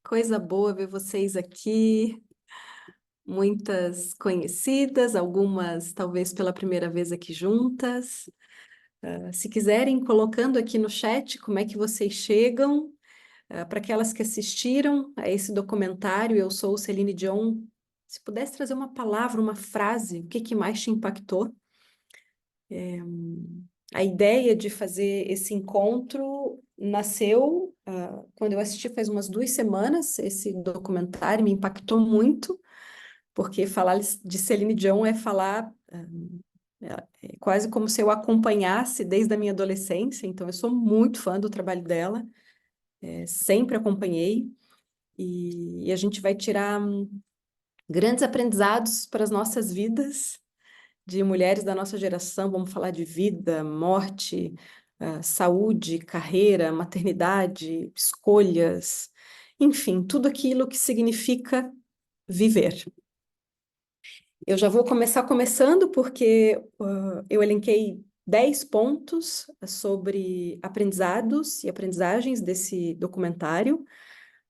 Coisa boa ver vocês aqui, muitas conhecidas, algumas talvez pela primeira vez aqui juntas. Se quiserem, colocando aqui no chat como é que vocês chegam, para aquelas que assistiram a esse documentário, eu sou Celine Dion. Se pudesse trazer uma palavra, uma frase, o que que mais te impactou? A ideia de fazer esse encontro nasceu quando eu assisti faz umas 2 semanas esse documentário, me impactou muito, porque falar de Celine Dion é falar, é quase como se eu acompanhasse desde a minha adolescência, então eu sou muito fã do trabalho dela, sempre acompanhei, e a gente vai tirar grandes aprendizados para as nossas vidas, de mulheres da nossa geração, vamos falar de vida, morte, saúde, carreira, maternidade, escolhas, enfim, tudo aquilo que significa viver. Eu já vou começar começando porque eu elenquei 10 pontos sobre aprendizados e aprendizagens desse documentário.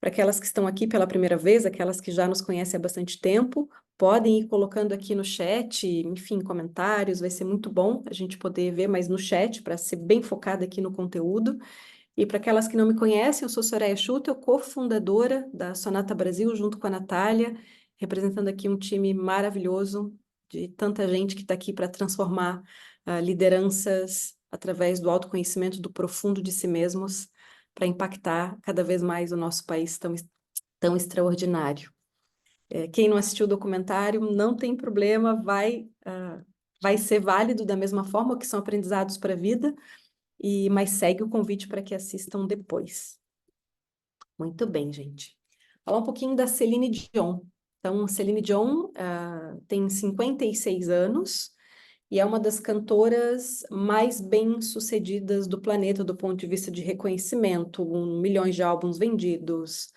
Para aquelas que estão aqui pela primeira vez, aquelas que já nos conhecem há bastante tempo, podem ir colocando aqui no chat, enfim, comentários, vai ser muito bom a gente poder ver mais no chat, para ser bem focada aqui no conteúdo. E para aquelas que não me conhecem, eu sou Soraya Schutel, cofundadora da Sonata Brasil, junto com a Natália, representando aqui um time maravilhoso de tanta gente que está aqui para transformar lideranças através do autoconhecimento do profundo de si mesmos, para impactar cada vez mais o nosso país tão extraordinário. Quem não assistiu o documentário, não tem problema, vai ser válido da mesma forma, que são aprendizados para a vida, mas segue o convite para que assistam depois. Muito bem, gente. Falar um pouquinho da Celine Dion. Então, Celine Dion tem 56 anos e é uma das cantoras mais bem-sucedidas do planeta do ponto de vista de reconhecimento, milhões de álbuns vendidos.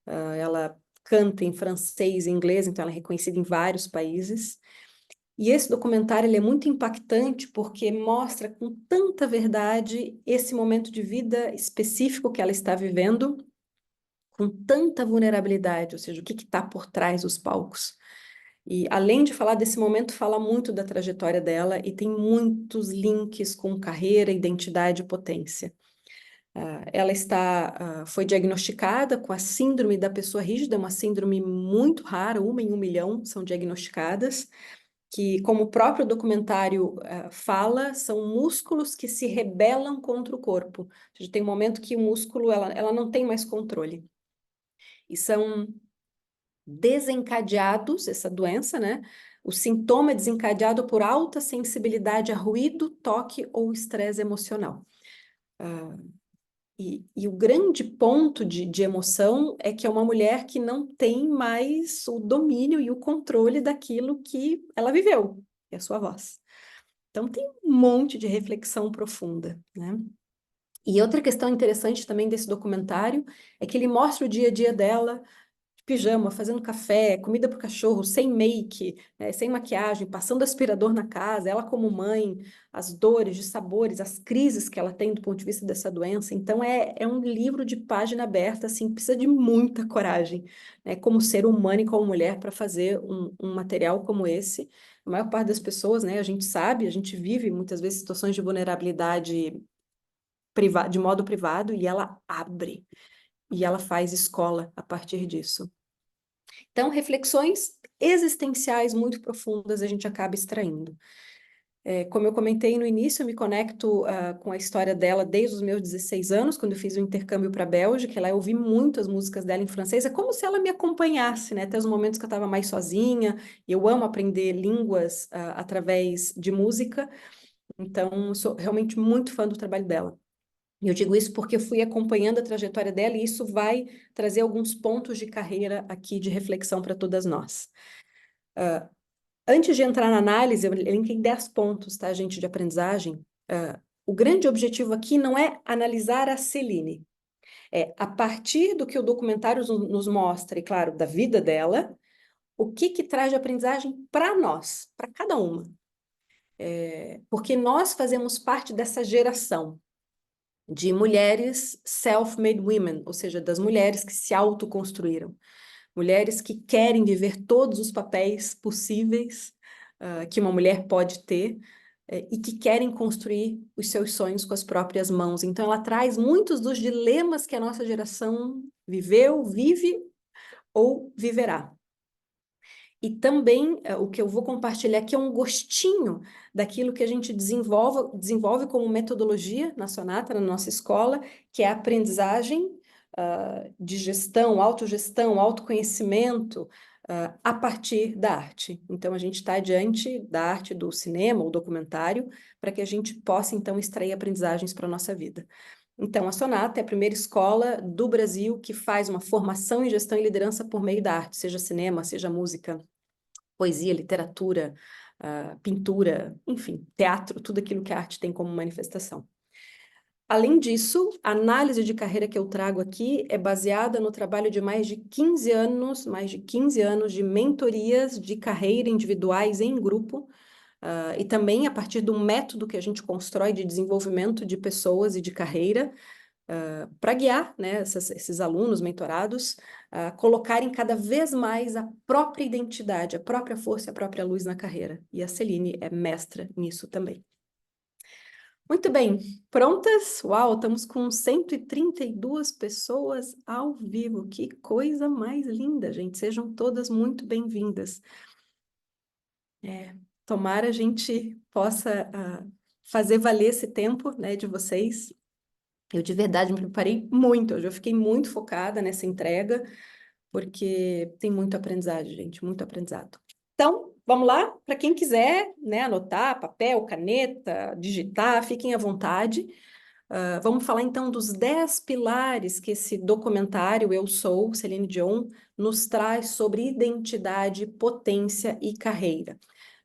Ela canta em francês e inglês, então ela é reconhecida em vários países. E esse documentário ele é muito impactante porque mostra com tanta verdade esse momento de vida específico que ela está vivendo, com tanta vulnerabilidade, ou seja, o que está por trás dos palcos. E além de falar desse momento, fala muito da trajetória dela e tem muitos links com carreira, identidade e potência. Foi diagnosticada com a síndrome da pessoa rígida, uma síndrome muito rara, 1 em 1 milhão são diagnosticadas, que, como o próprio documentário fala, são músculos que se rebelam contra o corpo. Ou seja, tem um momento que o músculo ela não tem mais controle. E são desencadeados, essa doença, né? O sintoma é desencadeado por alta sensibilidade a ruído, toque ou estresse emocional. E o grande ponto de emoção é que é uma mulher que não tem mais o domínio e o controle daquilo que ela viveu, que é a sua voz. Então, tem um monte de reflexão profunda, né? E outra questão interessante também desse documentário é que ele mostra o dia a dia dela, de pijama, fazendo café, comida para o cachorro, sem make, né, sem maquiagem, passando aspirador na casa, ela como mãe, as dores de sabores, as crises que ela tem do ponto de vista dessa doença. Então, é um livro de página aberta, assim, precisa de muita coragem, né, como ser humano e como mulher para fazer um material como esse. A maior parte das pessoas, né, a gente sabe, a gente vive muitas vezes situações de vulnerabilidade de modo privado e ela abre e ela faz escola a partir disso. Então, reflexões existenciais muito profundas a gente acaba extraindo. Como eu comentei no início, eu me conecto com a história dela desde os meus 16 anos, quando eu fiz o intercâmbio para a Bélgica. Lá eu ouvi muito as músicas dela em francês, é como se ela me acompanhasse, né? Até os momentos que eu estava mais sozinha. Eu amo aprender línguas através de música, então sou realmente muito fã do trabalho dela. E eu digo isso porque eu fui acompanhando a trajetória dela e isso vai trazer alguns pontos de carreira aqui de reflexão para todas nós. Antes de entrar na análise, eu elenquei 10 pontos, tá, gente, de aprendizagem. O grande objetivo aqui não é analisar a Celine. É, a partir do que o documentário nos mostra, e claro, da vida dela, o que traz de aprendizagem para nós, para cada uma. Porque nós fazemos parte dessa geração. de mulheres self-made women, ou seja, das mulheres que se autoconstruíram, mulheres que querem viver todos os papéis possíveis que uma mulher pode ter e que querem construir os seus sonhos com as próprias mãos. Então, ela traz muitos dos dilemas que a nossa geração viveu, vive ou viverá. E também o que eu vou compartilhar aqui é um gostinho daquilo que a gente desenvolve como metodologia na Sonata, na nossa escola, que é a aprendizagem de gestão, autogestão, autoconhecimento a partir da arte. Então, a gente está diante da arte do cinema ou documentário para que a gente possa, então, extrair aprendizagens para a nossa vida. Então, a Sonata é a primeira escola do Brasil que faz uma formação em gestão e liderança por meio da arte, seja cinema, seja música, poesia, literatura, pintura, enfim, teatro, tudo aquilo que a arte tem como manifestação. Além disso, a análise de carreira que eu trago aqui é baseada no trabalho de mais de 15 anos de mentorias de carreira individuais em grupo, e também a partir do método que a gente constrói de desenvolvimento de pessoas e de carreira, para guiar, né, esses alunos mentorados a colocarem cada vez mais a própria identidade, a própria força, a própria luz na carreira. E a Celine é mestra nisso também. Muito bem, prontas? Uau, estamos com 132 pessoas ao vivo. Que coisa mais linda, gente. Sejam todas muito bem-vindas. Tomara a gente possa fazer valer esse tempo, né, de vocês. Eu de verdade me preparei muito, hoje eu fiquei muito focada nessa entrega, porque tem muito aprendizado, gente, muito aprendizado. Então, vamos lá? Para quem quiser, né, anotar, papel, caneta, digitar, fiquem à vontade. Vamos falar então dos 10 pilares que esse documentário Eu Sou, Celine Dion, nos traz sobre identidade, potência e carreira.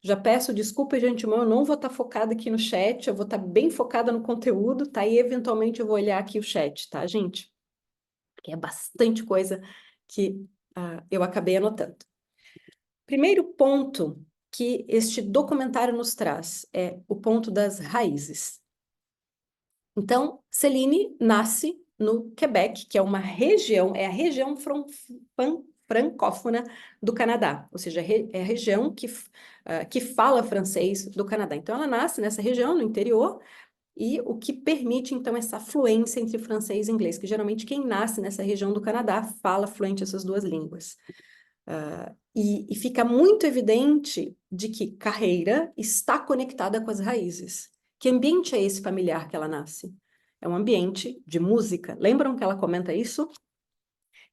Já peço desculpa de antemão, eu não vou estar focada aqui no chat, eu vou estar bem focada no conteúdo, tá? E eventualmente eu vou olhar aqui o chat, tá, gente? Que é bastante coisa que eu acabei anotando. Primeiro ponto que este documentário nos traz é o ponto das raízes. Então, Celine nasce no Quebec, que é uma região, é a região francófona do Canadá, ou seja, é a região que fala francês do Canadá. Então, ela nasce nessa região, no interior, e o que permite, então, essa fluência entre francês e inglês, que geralmente quem nasce nessa região do Canadá fala fluente essas duas línguas. E fica muito evidente de que carreira está conectada com as raízes. Que ambiente é esse familiar que ela nasce? É um ambiente de música. Lembram que ela comenta isso?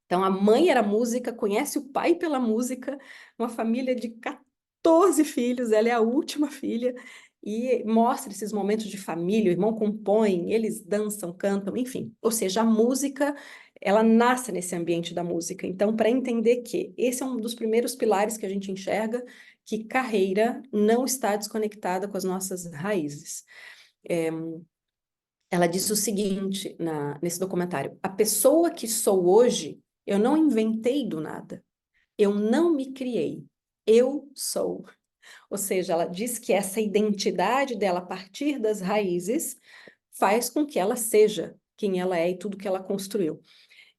Então, a mãe era música, conhece o pai pela música, uma família de 14 filhos, ela é a última filha, e mostra esses momentos de família, o irmão compõe, eles dançam, cantam, enfim. Ou seja, a música, ela nasce nesse ambiente da música. Então, para entender que esse é um dos primeiros pilares que a gente enxerga, que carreira não está desconectada com as nossas raízes. Ela disse o seguinte nesse documentário: a pessoa que sou hoje, eu não inventei do nada. Eu não me criei. Eu sou. Ou seja, ela diz que essa identidade dela, a partir das raízes, faz com que ela seja quem ela é e tudo que ela construiu.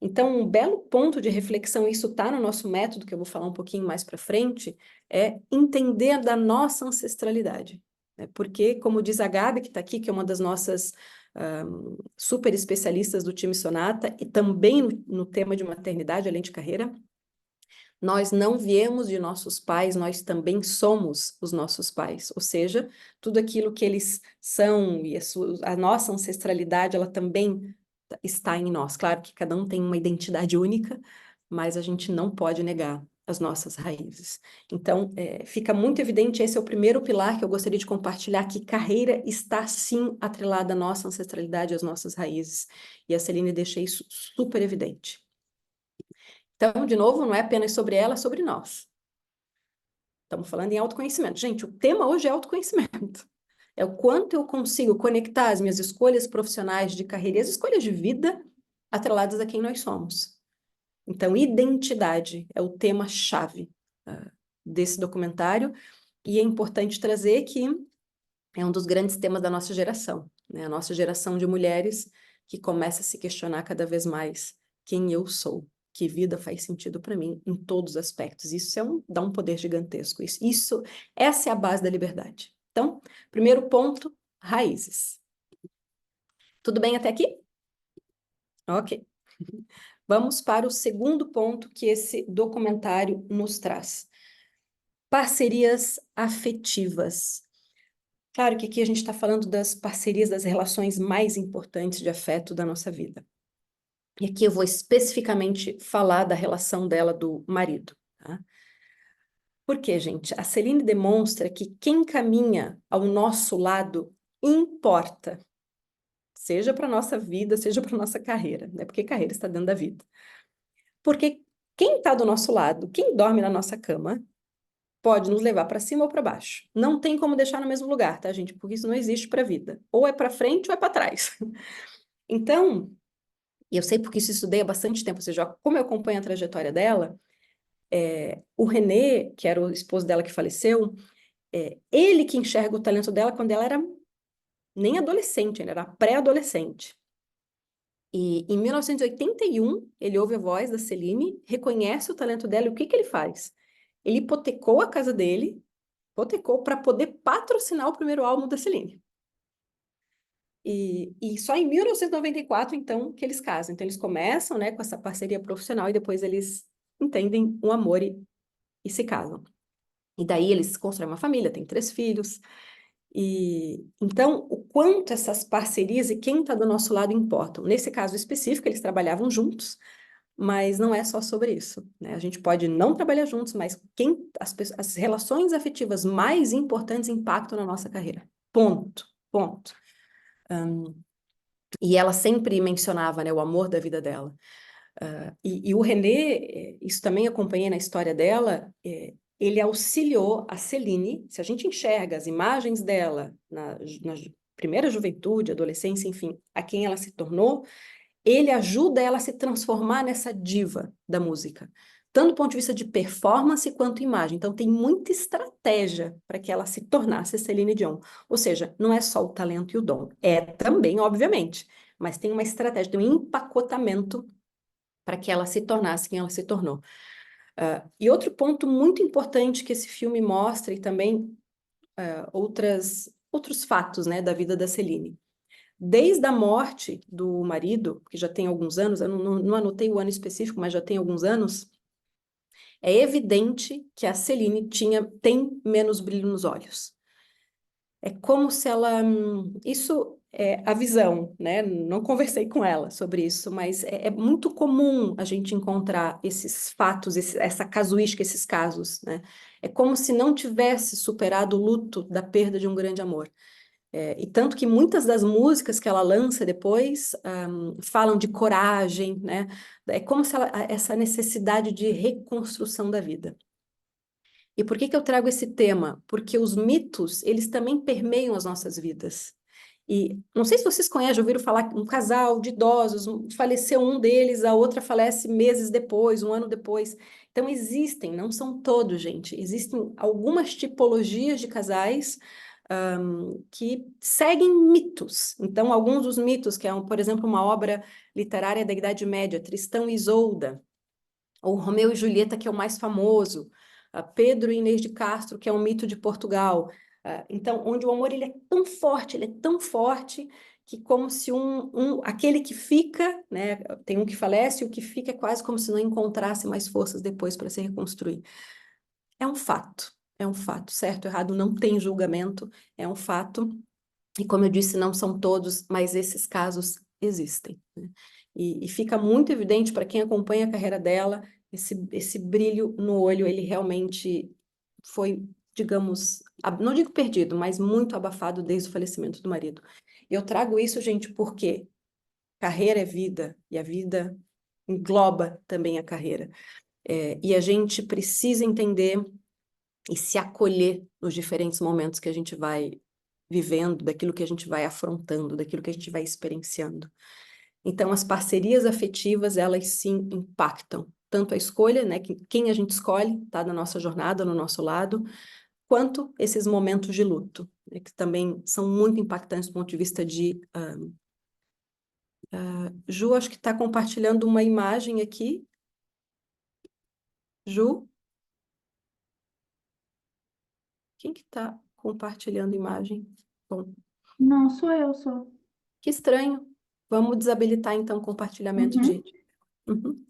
Então, um belo ponto de reflexão, isso está no nosso método, que eu vou falar um pouquinho mais para frente, é entender da nossa ancestralidade. Né? Porque, como diz a Gabi, que está aqui, que é uma das nossas super especialistas do time Sonata, e também no tema de maternidade, além de carreira, nós não viemos de nossos pais, nós também somos os nossos pais. Ou seja, tudo aquilo que eles são e a nossa ancestralidade, ela também está em nós. Claro que cada um tem uma identidade única, mas a gente não pode negar as nossas raízes. Então, fica muito evidente, esse é o primeiro pilar que eu gostaria de compartilhar, que carreira está sim atrelada à nossa ancestralidade, às nossas raízes. E a Celine deixa isso super evidente. Então, de novo, não é apenas sobre ela, é sobre nós. Estamos falando em autoconhecimento. Gente, o tema hoje é autoconhecimento. É o quanto eu consigo conectar as minhas escolhas profissionais de carreira e as escolhas de vida atreladas a quem nós somos. Então, identidade é o tema-chave desse documentário, e é importante trazer que é um dos grandes temas da nossa geração, né? A nossa geração de mulheres que começa a se questionar cada vez mais quem eu sou, que vida faz sentido para mim em todos os aspectos. Isso dá um poder gigantesco. Essa é a base da liberdade. Então, primeiro ponto, raízes. Tudo bem até aqui? Ok. Vamos para o segundo ponto que esse documentário nos traz. Parcerias afetivas. Claro que aqui a gente está falando das parcerias, das relações mais importantes de afeto da nossa vida. E aqui eu vou especificamente falar da relação dela do marido, tá? Porque, gente, a Celine demonstra que quem caminha ao nosso lado importa, seja para a nossa vida, seja para a nossa carreira, né? Porque carreira está dentro da vida. Porque quem está do nosso lado, quem dorme na nossa cama, pode nos levar para cima ou para baixo. Não tem como deixar no mesmo lugar, tá, gente? Porque isso não existe para a vida. Ou é para frente ou é para trás. Então, eu sei porque isso estudei há bastante tempo, ou seja, como eu acompanho a trajetória dela, o René, que era o esposo dela que faleceu, ele que enxerga o talento dela quando ela era nem adolescente, ela era pré-adolescente. E em 1981, ele ouve a voz da Celine, reconhece o talento dela e o que ele faz? Ele hipotecou a casa dele, hipotecou para poder patrocinar o primeiro álbum da Celine. E só em 1994, então, que eles casam. Então, eles começam, né, com essa parceria profissional e depois eles entendem um amor e se casam. E daí eles constroem uma família, têm 3 filhos. E então, o quanto essas parcerias e quem está do nosso lado importam. Nesse caso específico, eles trabalhavam juntos, mas não é só sobre isso, né? A gente pode não trabalhar juntos, mas as relações afetivas mais importantes impactam na nossa carreira. Ponto, ponto. E ela sempre mencionava, né, o amor da vida dela. E o René, isso também acompanhei na história dela, ele auxiliou a Celine, se a gente enxerga as imagens dela na primeira juventude, adolescência, enfim, a quem ela se tornou, ele ajuda ela a se transformar nessa diva da música, tanto do ponto de vista de performance quanto imagem. Então, tem muita estratégia para que ela se tornasse Celine Dion. Ou seja, não é só o talento e o dom, é também, obviamente, mas tem uma estratégia, tem um empacotamento para que ela se tornasse quem ela se tornou. E outro ponto muito importante que esse filme mostra, e também outros fatos, né, da vida da Celine. Desde a morte do marido, que já tem alguns anos, eu não anotei o ano específico, mas já tem alguns anos, é evidente que a Celine tem menos brilho nos olhos. É como se ela... Isso é a visão, né? Não conversei com ela sobre isso, mas é muito comum a gente encontrar esses fatos, essa casuística, esses casos, né? É como se não tivesse superado o luto da perda de um grande amor. E tanto que muitas das músicas que ela lança depois falam de coragem, né? É como se essa necessidade de reconstrução da vida. E por que eu trago esse tema? Porque os mitos, eles também permeiam as nossas vidas. E não sei se vocês conhecem, já ouviram falar que um casal de idosos, faleceu um deles, a outra falece meses depois, um ano depois. Então existem, não são todos, gente, existem algumas tipologias de casais que seguem mitos. Então, alguns dos mitos, que é, por exemplo, uma obra literária da Idade Média, Tristão e Isolda, ou Romeu e Julieta, que é o mais famoso, Pedro e Inês de Castro, que é um mito de Portugal. Então, onde o amor ele é tão forte, que como se aquele que fica, né, tem um que falece, e o que fica é quase como se não encontrasse mais forças depois para se reconstruir. É um fato, certo ou errado, não tem julgamento, é um fato. E como eu disse, não são todos, mas esses casos existem, né? E fica muito evidente para quem acompanha a carreira dela, esse brilho no olho, ele realmente foi, digamos, não digo perdido, mas muito abafado desde o falecimento do marido. Eu trago isso, gente, porque carreira é vida, e a vida engloba também a carreira. E a gente precisa entender e se acolher nos diferentes momentos que a gente vai vivendo, daquilo que a gente vai afrontando, daquilo que a gente vai experienciando. Então, as parcerias afetivas, elas sim impactam tanto a escolha, né, quem a gente escolhe, tá, na nossa jornada, no nosso lado, quanto esses momentos de luto, né, que também são muito impactantes do ponto de vista de Ju, acho que está compartilhando uma imagem aqui. Ju, quem que está compartilhando imagem? Bom, Não, sou eu, sou. que estranho. Vamos desabilitar, então, o compartilhamento de... Uhum. Uhum.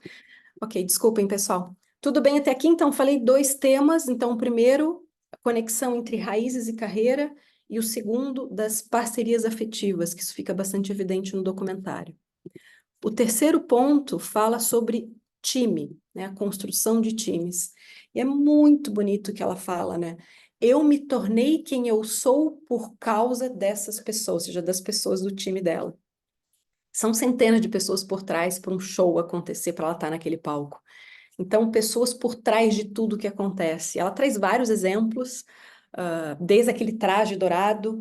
Ok, desculpem, pessoal. Tudo bem até aqui? Então, falei dois temas. Então, o primeiro, a conexão entre raízes e carreira, e o segundo, das parcerias afetivas, que isso fica bastante evidente no documentário. O terceiro ponto fala sobre time, né, a construção de times. E é muito bonito o que ela fala, né? Eu me tornei quem eu sou por causa dessas pessoas, ou seja, das pessoas do time dela. São centenas de pessoas por trás para um show acontecer, para ela estar naquele palco. Então, pessoas por trás de tudo que acontece. Ela traz vários exemplos, desde aquele traje dourado,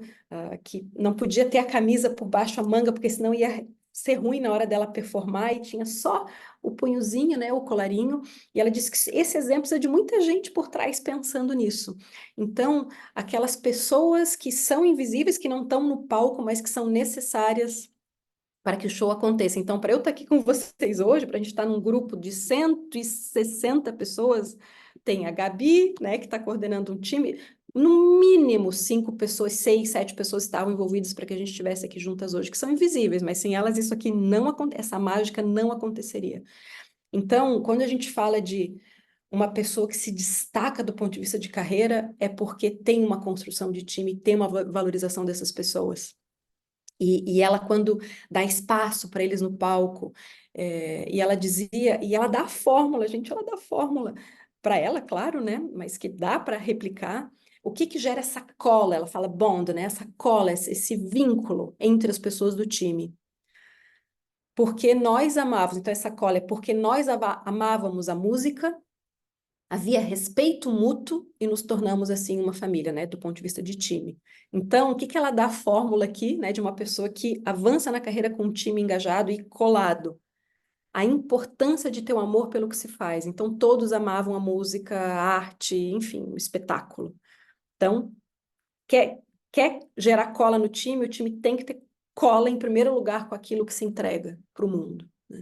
que não podia ter a camisa por baixo a manga, porque senão ia ser ruim na hora dela performar, e tinha só o punhozinho, né, o colarinho. E ela disse que esse exemplo é de muita gente por trás pensando nisso. Então, aquelas pessoas que são invisíveis, que não estão no palco, mas que são necessárias para que o show aconteça. Então, para eu estar aqui com vocês hoje, para a gente estar num grupo de 160 pessoas, tem a Gabi, né, que está coordenando um time, no mínimo 5 pessoas, 6, 7 pessoas estavam envolvidas para que a gente estivesse aqui juntas hoje, que são invisíveis, mas sem elas isso aqui não acontece, essa mágica não aconteceria. Então, quando a gente fala de uma pessoa que se destaca do ponto de vista de carreira, é porque tem uma construção de time, tem uma valorização dessas pessoas. E ela, quando dá espaço para eles no palco, e ela dizia, e ela dá a fórmula, gente, ela dá a fórmula para ela, claro, né? Mas que dá para replicar. O que que gera essa cola? Ela fala bond, né? Essa cola, esse vínculo entre as pessoas do time. Porque nós amávamos, então essa cola é porque nós amávamos a música, havia respeito mútuo e nos tornamos assim uma família, né, do ponto de vista de time. Então, o que que ela dá a fórmula aqui, né, de uma pessoa que avança na carreira com um time engajado e colado? A importância de ter o amor pelo que se faz. Então, todos amavam a música, a arte, enfim, o espetáculo. Então, quer gerar cola no time, o time tem que ter cola em primeiro lugar com aquilo que se entrega para o mundo, né?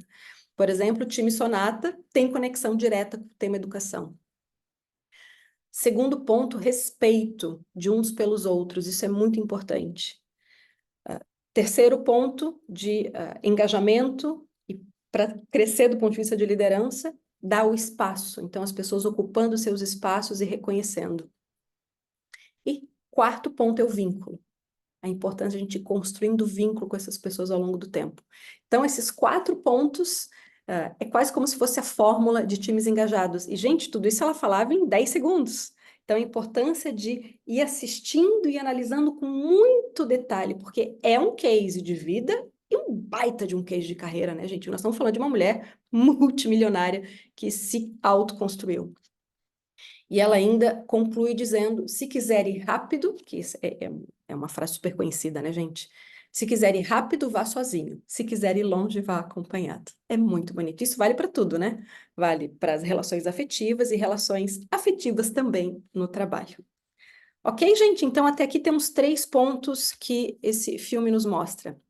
Por exemplo, o time Sonata tem conexão direta com o tema educação. Segundo ponto, respeito de uns pelos outros, isso é muito importante. Terceiro ponto, de engajamento, e para crescer do ponto de vista de liderança, dá o espaço, então as pessoas ocupando seus espaços e reconhecendo. E quarto ponto é o vínculo, a importância de a gente ir construindo vínculo com essas pessoas ao longo do tempo. Então, esses 4 pontos é quase como se fosse a fórmula de times engajados. E, gente, tudo isso ela falava em 10 segundos. Então, a importância de ir assistindo e analisando com muito detalhe, porque é um case de vida e um baita de um case de carreira, né, gente? Nós estamos falando de uma mulher multimilionária que se autoconstruiu. E ela ainda conclui dizendo: se quiser ir rápido, que isso é uma frase super conhecida, né, gente? Se quiser ir rápido, vá sozinho. Se quiser ir longe, vá acompanhado. É muito bonito. Isso vale para tudo, né? Vale para as relações afetivas e relações afetivas também no trabalho. Ok, gente? Então, até aqui temos 3 pontos que esse filme nos mostra.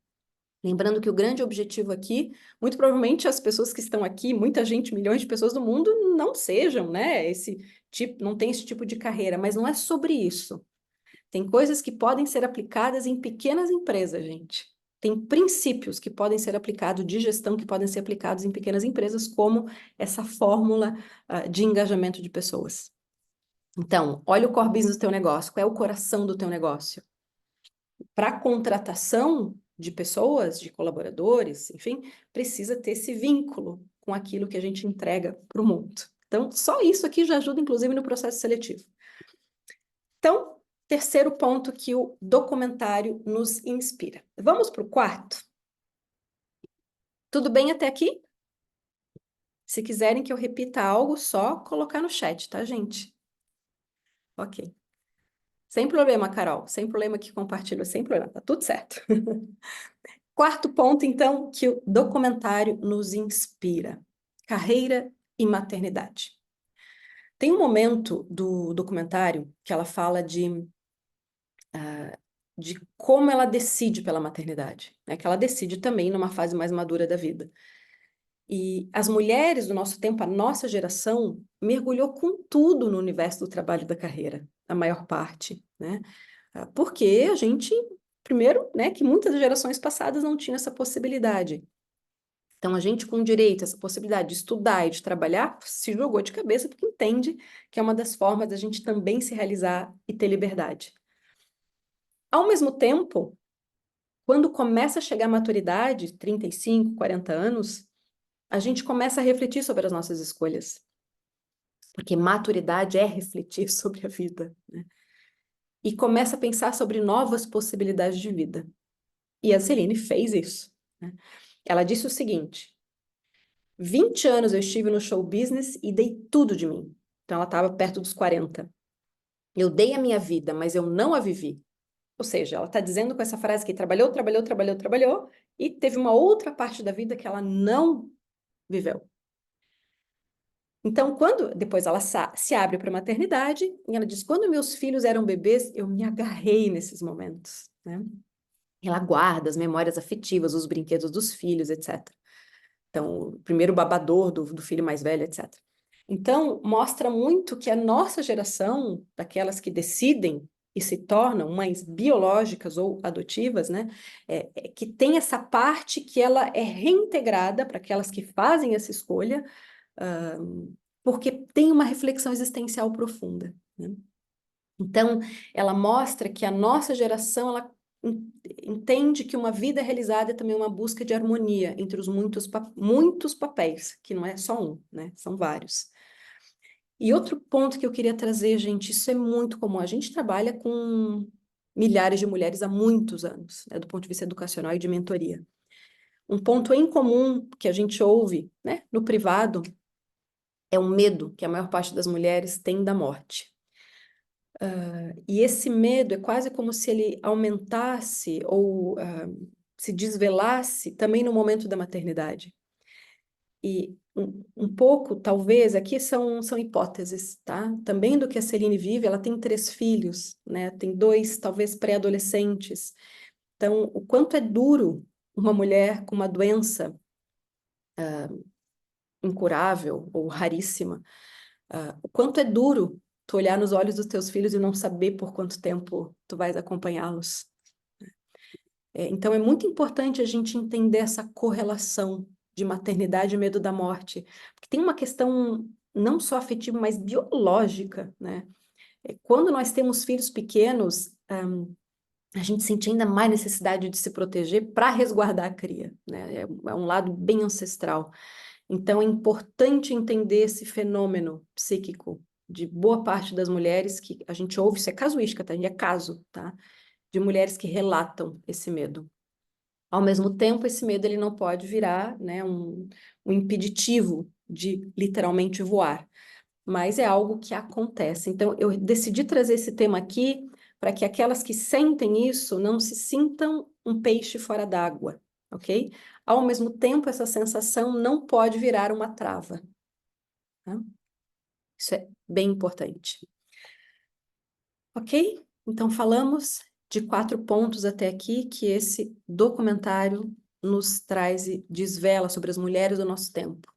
Lembrando que o grande objetivo aqui, muito provavelmente as pessoas que estão aqui, muita gente, milhões de pessoas do mundo, não sejam, né? Esse tipo, não tem esse tipo de carreira, mas não é sobre isso. Tem coisas que podem ser aplicadas em pequenas empresas, gente. Tem princípios que podem ser aplicados de gestão que podem ser aplicados em pequenas empresas, como essa fórmula, de engajamento de pessoas. Então, olha o core business do teu negócio, qual é o coração do teu negócio? Para contratação de pessoas, de colaboradores, enfim, precisa ter esse vínculo com aquilo que a gente entrega para o mundo. Então, só isso aqui já ajuda, inclusive, no processo seletivo. Então, terceiro ponto que o documentário nos inspira. Vamos para o quarto? Tudo bem até aqui? Se quiserem que eu repita algo, só colocar no chat, tá, gente? Ok. Sem problema, Carol. Sem problema que compartilho, sem problema. Tá tudo certo. Quarto ponto, então, que o documentário nos inspira: carreira e maternidade. Tem um momento do documentário que ela fala de como ela decide pela maternidade, né? Que ela decide também numa fase mais madura da vida. E as mulheres do nosso tempo, a nossa geração, mergulhou com tudo no universo do trabalho e da carreira, a maior parte, né? Porque a gente, primeiro, né, que muitas gerações passadas não tinham essa possibilidade. Então, a gente com direito, essa possibilidade de estudar e de trabalhar, se jogou de cabeça porque entende que é uma das formas da gente também se realizar e ter liberdade. Ao mesmo tempo, quando começa a chegar a maturidade, 35, 40 anos, a gente começa a refletir sobre as nossas escolhas. Porque maturidade é refletir sobre a vida, né? E começa a pensar sobre novas possibilidades de vida. E a Celine fez isso, né? Ela disse o seguinte: 20 anos eu estive no show business e dei tudo de mim. Então ela estava perto dos 40. Eu dei a minha vida, mas eu não a vivi. Ou seja, ela está dizendo com essa frase que trabalhou, trabalhou, trabalhou, trabalhou, e teve uma outra parte da vida que ela não viveu. Então, quando depois ela se abre para a maternidade, e ela diz: quando meus filhos eram bebês, eu me agarrei nesses momentos, né? Ela guarda as memórias afetivas, os brinquedos dos filhos, etc. Então, o primeiro babador do filho mais velho, etc. Então, mostra muito que a nossa geração, daquelas que decidem e se tornam mães biológicas ou adotivas, né, que tem essa parte que ela é reintegrada para aquelas que fazem essa escolha, porque tem uma reflexão existencial profunda, né? Então, ela mostra que a nossa geração, ela entende que uma vida realizada é também uma busca de harmonia entre os muitos papéis, que não é só um, né? São vários. E outro ponto que eu queria trazer, gente, isso é muito comum. A gente trabalha com milhares de mulheres há muitos anos, né, do ponto de vista educacional e de mentoria. Um ponto em comum que a gente ouve, né, no privado, é o medo que a maior parte das mulheres tem da morte. E esse medo é quase como se ele aumentasse ou se desvelasse também no momento da maternidade. E um pouco, talvez, aqui são hipóteses, tá? Também do que a Celine vive, ela tem 3 filhos, né? Tem 2, talvez, pré-adolescentes. Então, o quanto é duro uma mulher com uma doença incurável ou raríssima, o quanto é duro tu olhar nos olhos dos teus filhos e não saber por quanto tempo tu vais acompanhá-los. Então, é muito importante a gente entender essa correlação de maternidade e medo da morte, porque tem uma questão não só afetiva, mas biológica, né? Quando nós temos filhos pequenos, a gente sente ainda mais necessidade de se proteger para resguardar a cria, né? É um lado bem ancestral. Então, é importante entender esse fenômeno psíquico de boa parte das mulheres que a gente ouve, isso é casuística, tá? É caso, tá? De mulheres que relatam esse medo. Ao mesmo tempo, esse medo ele não pode virar, né, um impeditivo de literalmente voar, mas é algo que acontece. Então, eu decidi trazer esse tema aqui para que aquelas que sentem isso não se sintam um peixe fora d'água, ok? Ao mesmo tempo, essa sensação não pode virar uma trava, tá? Isso é bem importante. Ok? Então, falamos de 4 pontos até aqui que esse documentário nos traz e desvela sobre as mulheres do nosso tempo: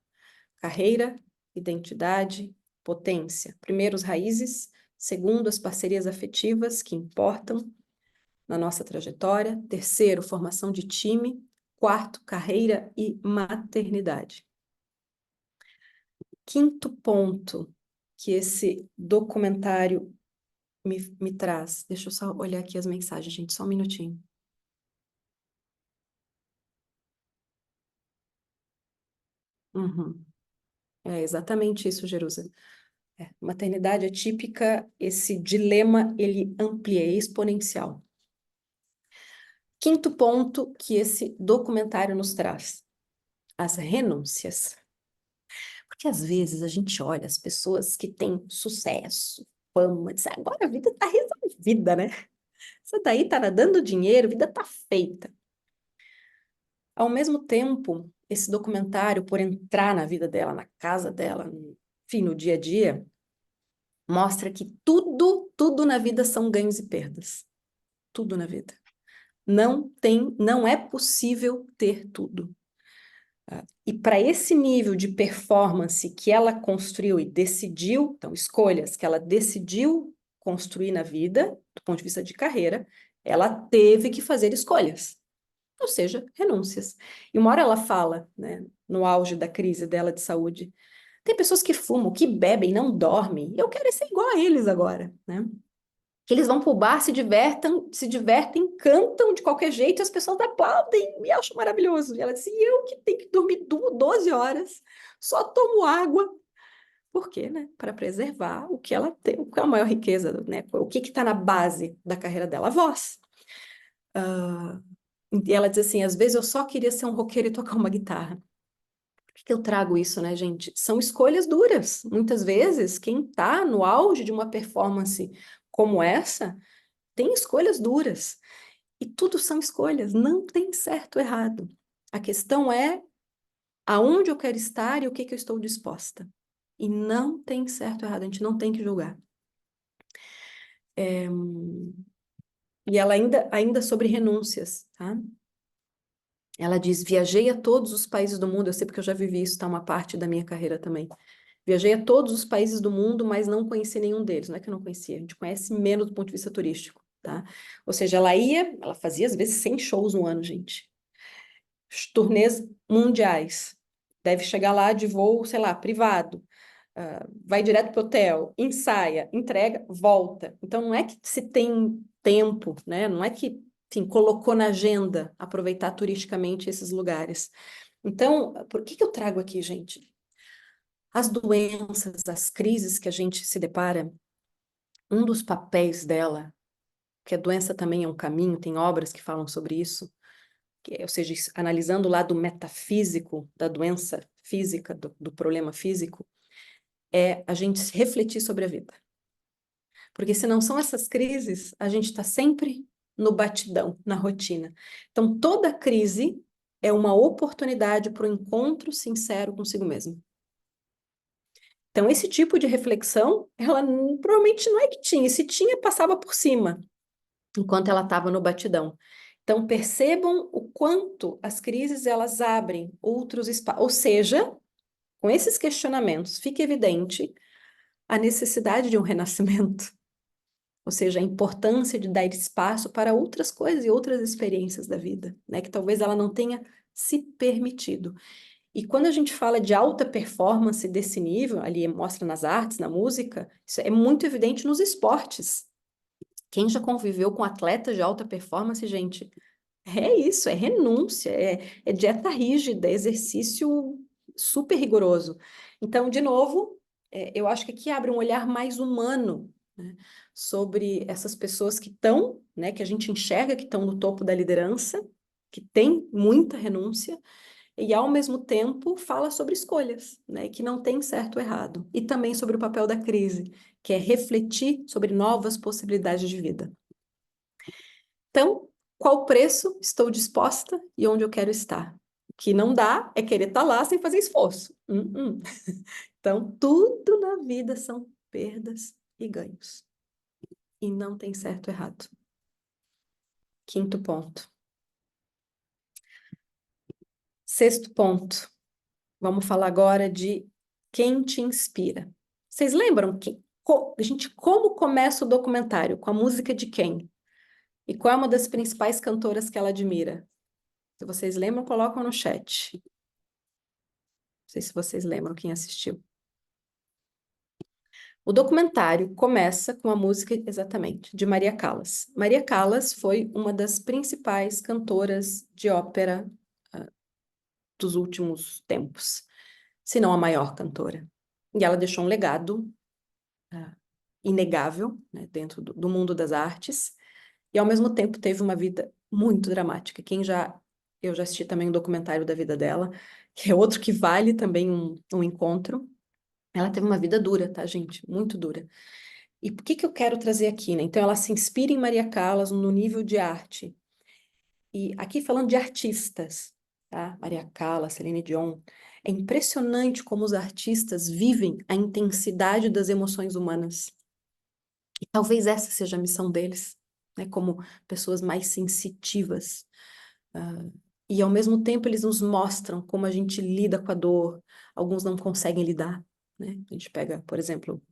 carreira, identidade, potência. Primeiro, as raízes. Segundo, as parcerias afetivas que importam na nossa trajetória. Terceiro, formação de time. Quarto, carreira e maternidade. Quinto ponto que esse documentário me traz. Deixa eu só olhar aqui as mensagens, gente, só um minutinho. Uhum. É exatamente isso, Jerusa. Maternidade atípica, esse dilema, ele amplia, é exponencial. Quinto ponto que esse documentário nos traz: as renúncias. Porque às vezes a gente olha as pessoas que têm sucesso, fama, diz: agora a vida está resolvida, né? Você daí tá dando dinheiro, a vida tá feita. Ao mesmo tempo, esse documentário, por entrar na vida dela, na casa dela, enfim, no dia a dia, mostra que tudo na vida são ganhos e perdas. tudo na vida. Não é possível ter tudo. E para esse nível de performance que ela construiu e decidiu, então, escolhas que ela decidiu construir na vida, do ponto de vista de carreira, ela teve que fazer escolhas, ou seja, renúncias. E uma hora ela fala, né, no auge da crise dela de saúde, tem pessoas que fumam, que bebem, não dormem, eu quero ser igual a eles agora, né? Que eles vão pro bar, se divertem, cantam de qualquer jeito, e as pessoas aplaudem, e acham maravilhoso. E ela disse, e eu que tenho que dormir 12 horas, só tomo água. Por quê, né? Para preservar o que ela tem, o que é a maior riqueza, né? O que está na base da carreira dela? A voz. E ela diz assim, às vezes eu só queria ser um roqueiro e tocar uma guitarra. Por que eu trago isso, né, gente? São escolhas duras. Muitas vezes, quem está no auge de uma performance como essa, tem escolhas duras. E tudo são escolhas, não tem certo ou errado. A questão é aonde eu quero estar e o que que eu estou disposta. E não tem certo ou errado, a gente não tem que julgar. E ela ainda sobre renúncias, tá? Ela diz, viajei a todos os países do mundo, eu sei porque eu já vivi isso, tá? Uma parte da minha carreira também. Viajei a todos os países do mundo, mas não conheci nenhum deles. Não é que eu não conhecia, a gente conhece menos do ponto de vista turístico, tá? Ou seja, ela fazia às vezes 100 shows no ano, gente. Turnês mundiais. Deve chegar lá de voo, sei lá, privado. Vai direto para o hotel, ensaia, entrega, volta. Então, não é que se tem tempo, né? Não é que, enfim, colocou na agenda aproveitar turisticamente esses lugares. Então, por que que eu trago aqui, gente? As doenças, as crises que a gente se depara, um dos papéis dela, que a doença também é um caminho, tem obras que falam sobre isso, ou seja, analisando o lado metafísico da doença física, do problema físico, é a gente refletir sobre a vida. Porque se não são essas crises, a gente está sempre no batidão, na rotina. Então, toda crise é uma oportunidade para o encontro sincero consigo mesmo. Então, esse tipo de reflexão, ela provavelmente não é que tinha, e se tinha, passava por cima, enquanto ela estava no batidão. Então, percebam o quanto as crises, elas abrem outros espaços, ou seja, com esses questionamentos, fica evidente a necessidade de um renascimento, ou seja, a importância de dar espaço para outras coisas e outras experiências da vida, né, que talvez ela não tenha se permitido. E quando a gente fala de alta performance desse nível, ali mostra nas artes, na música, isso é muito evidente nos esportes. Quem já conviveu com atletas de alta performance, gente, é isso, é renúncia, é dieta rígida, é exercício super rigoroso. Então, de novo, eu acho que aqui abre um olhar mais humano, né, sobre essas pessoas que estão, né, que a gente enxerga que estão no topo da liderança, que tem muita renúncia, e ao mesmo tempo fala sobre escolhas, né, que não tem certo ou errado, e também sobre o papel da crise, que é refletir sobre novas possibilidades de vida. Então, qual preço estou disposta e onde eu quero estar? O que não dá é querer estar lá sem fazer esforço. Então, tudo na vida são perdas e ganhos. E não tem certo ou errado. Quinto ponto. Sexto ponto. Vamos falar agora de quem te inspira. Vocês lembram gente, como começa o documentário? Com a música de quem? E qual é uma das principais cantoras que ela admira? Se vocês lembram, colocam no chat. Não sei se vocês lembram quem assistiu. O documentário começa com a música, exatamente, de Maria Callas. Maria Callas foi uma das principais cantoras de ópera dos últimos tempos, se não a maior cantora. E ela deixou um legado inegável, né, dentro do mundo das artes, e ao mesmo tempo teve uma vida muito dramática. Eu já assisti também um documentário da vida dela, que é outro que vale também um encontro. Ela teve uma vida dura, tá, gente? Muito dura. E por que que eu quero trazer aqui, né? Então, ela se inspira em Maria Callas no nível de arte. E aqui falando de artistas, tá? Maria Callas, Celine Dion. É impressionante como os artistas vivem a intensidade das emoções humanas. E talvez essa seja a missão deles. né, como pessoas mais sensitivas. E ao mesmo tempo eles nos mostram como a gente lida com a dor. Alguns não conseguem lidar, né? A gente pega, por exemplo,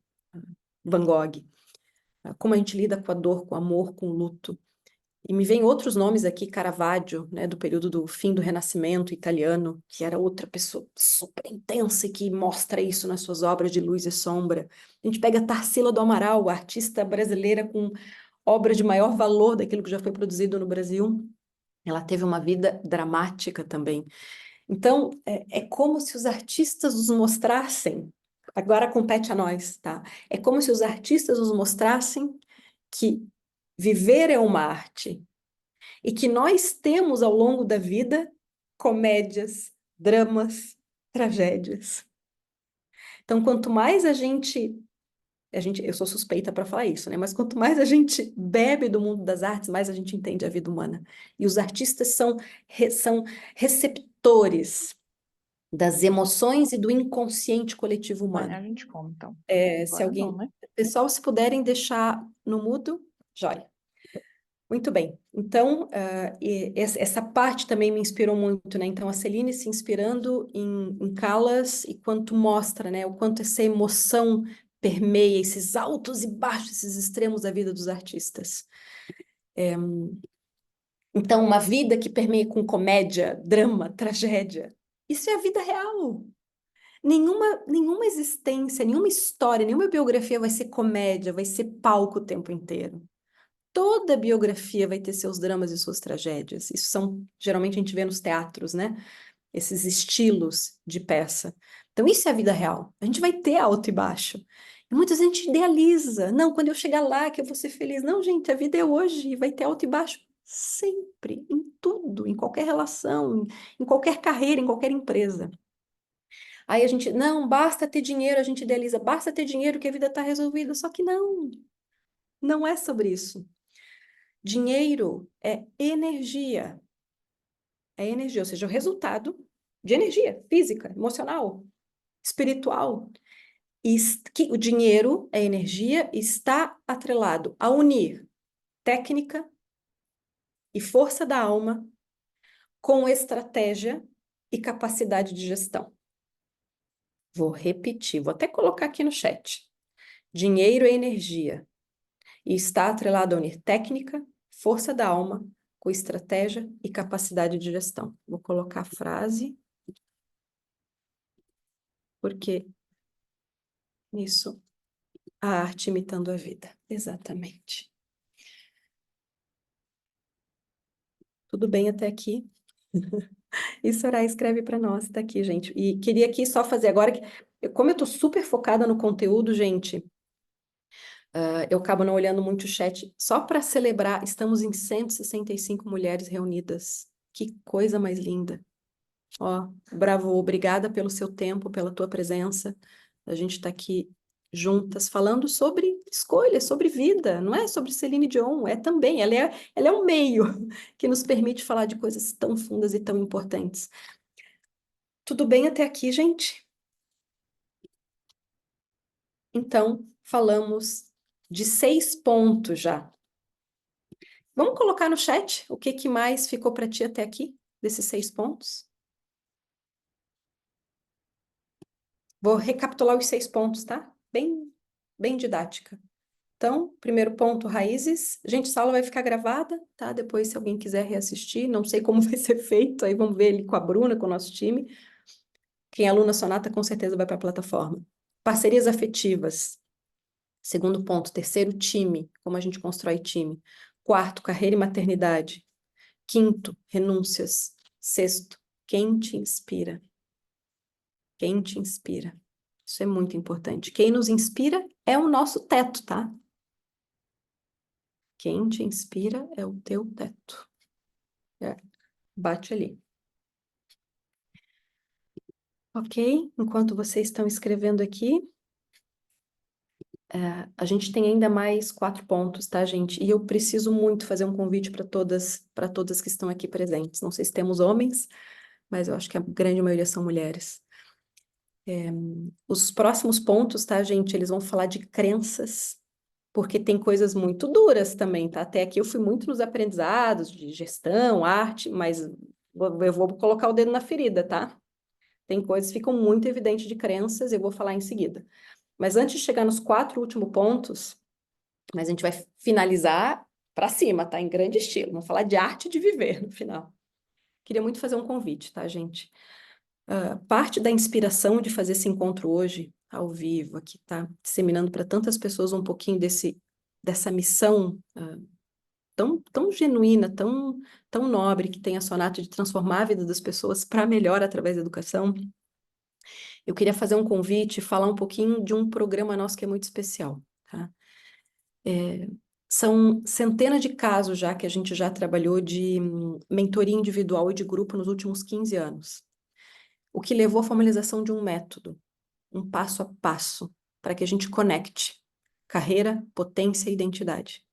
Van Gogh, como a gente lida com a dor, com o amor, com o luto. E me vem outros nomes aqui, Caravaggio, né, do período do fim do Renascimento italiano, que era outra pessoa super intensa e que mostra isso nas suas obras de luz e sombra. A gente pega Tarsila do Amaral, a artista brasileira com obra de maior valor daquilo que já foi produzido no Brasil. Ela teve uma vida dramática também. Então, é como se os artistas nos mostrassem, agora compete a nós, tá? É como se os artistas nos mostrassem que viver é uma arte e que nós temos ao longo da vida comédias, dramas, tragédias. Então, quanto mais eu sou suspeita para falar isso, né? Mas quanto mais a gente bebe do mundo das artes, mais a gente entende a vida humana. E os artistas são receptores das emoções e do inconsciente coletivo humano. A gente come, então. Se Agora alguém, não, né? pessoal, se puderem deixar no mudo, joia. Muito bem. Então, essa parte também me inspirou muito, né? Então, a Celine se inspirando em Callas e quanto mostra, né? O quanto essa emoção permeia esses altos e baixos, esses extremos da vida dos artistas. Então, uma vida que permeia com comédia, drama, tragédia. Isso é a vida real. Nenhuma existência, nenhuma história, nenhuma biografia vai ser comédia, vai ser palco o tempo inteiro. Toda biografia vai ter seus dramas e suas tragédias. Isso geralmente a gente vê nos teatros, né? Esses estilos de peça. Então, isso é a vida real. A gente vai ter alto e baixo. E muita gente idealiza. Não, quando eu chegar lá que eu vou ser feliz. Não, gente, a vida é hoje e vai ter alto e baixo sempre, em tudo, em qualquer relação, em qualquer carreira, em qualquer empresa. Aí a gente, não, basta ter dinheiro, a gente idealiza, basta ter dinheiro que a vida está resolvida. Só que não é sobre isso. Dinheiro é energia. É energia, ou seja, o resultado de energia física, emocional, espiritual. E que o dinheiro, é energia, está atrelado a unir técnica e força da alma com estratégia e capacidade de gestão. Vou repetir, vou até colocar aqui no chat. Dinheiro é energia e está atrelado a unir técnica, força da alma com estratégia e capacidade de gestão. Vou colocar a frase, porque isso, a arte imitando a vida. Exatamente. Tudo bem até aqui? E Soraya escreve para nós, tá aqui, gente. E queria aqui só fazer agora, como eu tô super focada no conteúdo, gente, eu acabo não olhando muito o chat. Só para celebrar, estamos em 165 mulheres reunidas. Que coisa mais linda. Ó, bravo, obrigada pelo seu tempo, pela tua presença. A gente está aqui juntas falando sobre escolha, sobre vida. Não é sobre Celine Dion, é também. Ela é um meio que nos permite falar de coisas tão fundas e tão importantes. Tudo bem até aqui, gente? Então, falamos de 6 pontos já. Vamos colocar no chat o que mais ficou para ti até aqui, desses 6 pontos? Vou recapitular os 6 pontos, tá? Bem didática. Então, primeiro ponto, raízes. Gente, essa aula vai ficar gravada, tá? Depois, se alguém quiser reassistir, não sei como vai ser feito, aí vamos ver ali com a Bruna, com o nosso time. Quem é aluna Sonata, com certeza vai para a plataforma. Parcerias afetivas. Segundo ponto, terceiro, time. Como a gente constrói time. Quarto, carreira e maternidade. Quinto, renúncias. Sexto, quem te inspira? Quem te inspira? Isso é muito importante. Quem nos inspira é o nosso teto, tá? Quem te inspira é o teu teto. Bate ali. Ok? Enquanto vocês estão escrevendo aqui, a gente tem ainda mais 4 pontos, tá, gente? E eu preciso muito fazer um convite para todas que estão aqui presentes. Não sei se temos homens, mas eu acho que a grande maioria são mulheres. Os próximos pontos, tá, gente? Eles vão falar de crenças porque tem coisas muito duras também, tá? Até aqui eu fui muito nos aprendizados de gestão, arte, mas eu vou colocar o dedo na ferida, tá? Tem coisas que ficam muito evidentes de crenças, eu vou falar em seguida. Mas antes de chegar nos 4 últimos pontos, mas a gente vai finalizar para cima, tá? Em grande estilo. Vamos falar de arte de viver no final. Queria muito fazer um convite, tá, gente? Parte da inspiração de fazer esse encontro hoje, ao vivo, aqui, tá? Disseminando para tantas pessoas um pouquinho dessa missão tão genuína, tão nobre, que tem a Sonato de transformar a vida das pessoas para melhor através da educação. Eu queria fazer um convite e falar um pouquinho de um programa nosso que é muito especial, tá? São centenas de casos já que a gente já trabalhou de mentoria individual e de grupo nos últimos 15 anos. O que levou à formalização de um método, um passo a passo, para que a gente conecte carreira, potência e identidade.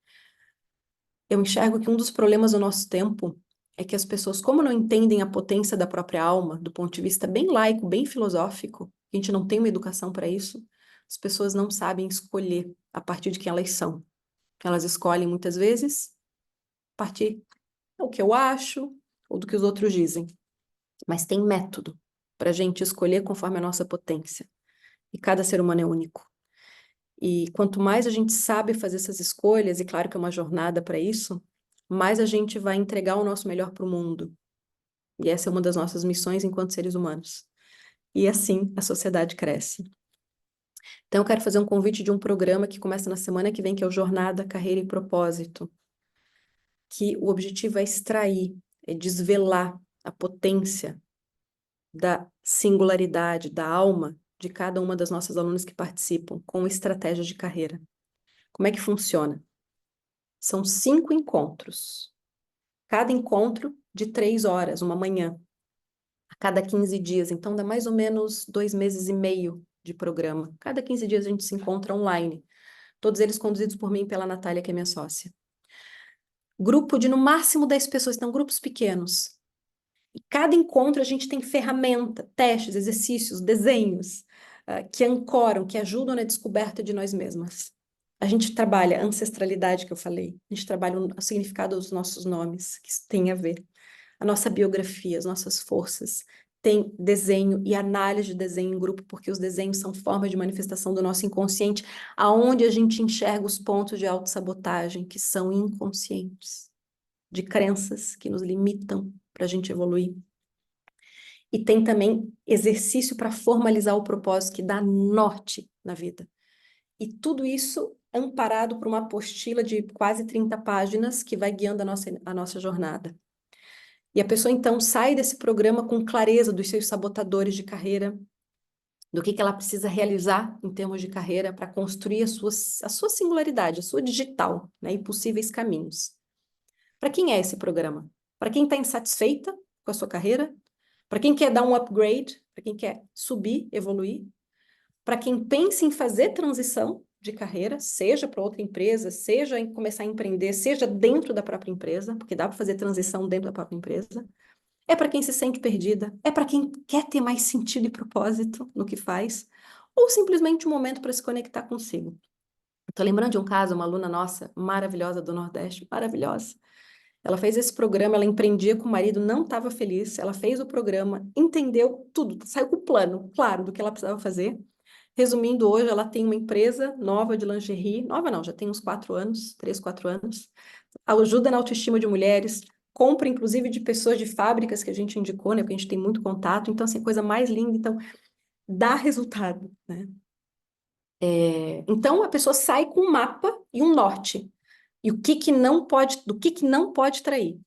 Eu enxergo que um dos problemas do nosso tempo é que as pessoas, como não entendem a potência da própria alma, do ponto de vista bem laico, bem filosófico, a gente não tem uma educação para isso, as pessoas não sabem escolher a partir de quem elas são. Elas escolhem muitas vezes a partir do que eu acho ou do que os outros dizem. Mas tem método para a gente escolher conforme a nossa potência. E cada ser humano é único. E quanto mais a gente sabe fazer essas escolhas, e claro que é uma jornada para isso, mais a gente vai entregar o nosso melhor para o mundo. E essa é uma das nossas missões enquanto seres humanos. E assim a sociedade cresce. Então, eu quero fazer um convite de um programa que começa na semana que vem, que é o Jornada, Carreira e Propósito, que o objetivo é extrair, é desvelar a potência da singularidade, da alma de cada uma das nossas alunas que participam com estratégias de carreira. Como é que funciona? São 5 encontros. Cada encontro de 3 horas, uma manhã, a cada 15 dias. Então, dá mais ou menos 2 meses e meio de programa. Cada 15 dias a gente se encontra online. Todos eles conduzidos por mim e pela Natália, que é minha sócia. Grupo de no máximo 10 pessoas, então grupos pequenos. E cada encontro a gente tem ferramenta, testes, exercícios, desenhos, que ancoram, que ajudam na descoberta de nós mesmas. A gente trabalha a ancestralidade que eu falei, a gente trabalha o significado dos nossos nomes, que isso tem a ver. A nossa biografia, as nossas forças. Tem desenho e análise de desenho em grupo, porque os desenhos são formas de manifestação do nosso inconsciente, aonde a gente enxerga os pontos de autossabotagem que são inconscientes, de crenças que nos limitam para a gente evoluir. E tem também exercício para formalizar o propósito, que dá norte na vida. E tudo isso amparado por uma apostila de quase 30 páginas que vai guiando a nossa jornada. E a pessoa, então, sai desse programa com clareza dos seus sabotadores de carreira, do que ela precisa realizar em termos de carreira para construir a sua singularidade, a sua digital, né, e possíveis caminhos. Para quem é esse programa? Para quem está insatisfeita com a sua carreira, para quem quer dar um upgrade, para quem quer subir, evoluir, para quem pensa em fazer transição de carreira, seja para outra empresa, seja em começar a empreender, seja dentro da própria empresa, porque dá para fazer transição dentro da própria empresa. É para quem se sente perdida, é para quem quer ter mais sentido e propósito no que faz, ou simplesmente um momento para se conectar consigo. Estou lembrando de um caso, uma aluna nossa, maravilhosa do Nordeste, maravilhosa. Ela fez esse programa, ela empreendia com o marido, não estava feliz, ela fez o programa, entendeu tudo, saiu com o plano, claro, do que ela precisava fazer. Resumindo, hoje ela tem uma empresa nova de lingerie, nova não, já tem uns 4 anos, 3, 4 anos, ajuda na autoestima de mulheres, compra inclusive de pessoas de fábricas que a gente indicou, né, porque a gente tem muito contato, então assim, coisa mais linda, então dá resultado, né? Então a pessoa sai com um mapa e um norte, e o que que não pode, do que não pode trair.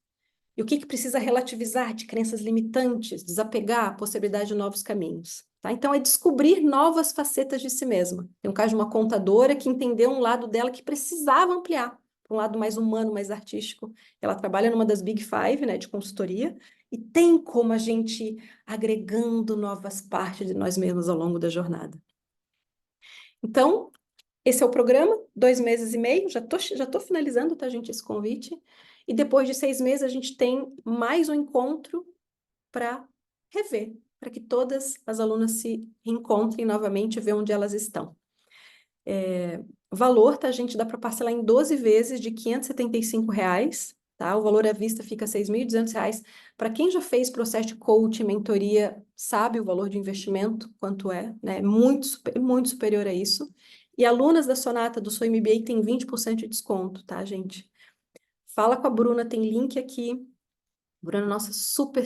E o que que precisa relativizar de crenças limitantes, desapegar a possibilidade de novos caminhos, tá? Então, é descobrir novas facetas de si mesma. Tem um caso de uma contadora que entendeu um lado dela que precisava ampliar, para um lado mais humano, mais artístico. Ela trabalha numa das Big Five, né, de consultoria, e tem como a gente ir agregando novas partes de nós mesmos ao longo da jornada. Então, esse é o programa, 2 meses e meio, já tô finalizando, tá, gente, esse convite. E depois de 6 meses, a gente tem mais um encontro para rever, para que todas as alunas se encontrem novamente e ver onde elas estão. Valor, tá, gente? Dá para parcelar em 12 vezes de R$ 575, tá? O valor à vista fica R$ 6.200. Para quem já fez processo de coaching, mentoria, sabe o valor de investimento, quanto é, né? Muito superior a isso. E alunas da Sonata do Sou MBA tem 20% de desconto, tá, gente? Fala com a Bruna, tem link aqui. Bruna, nossa, super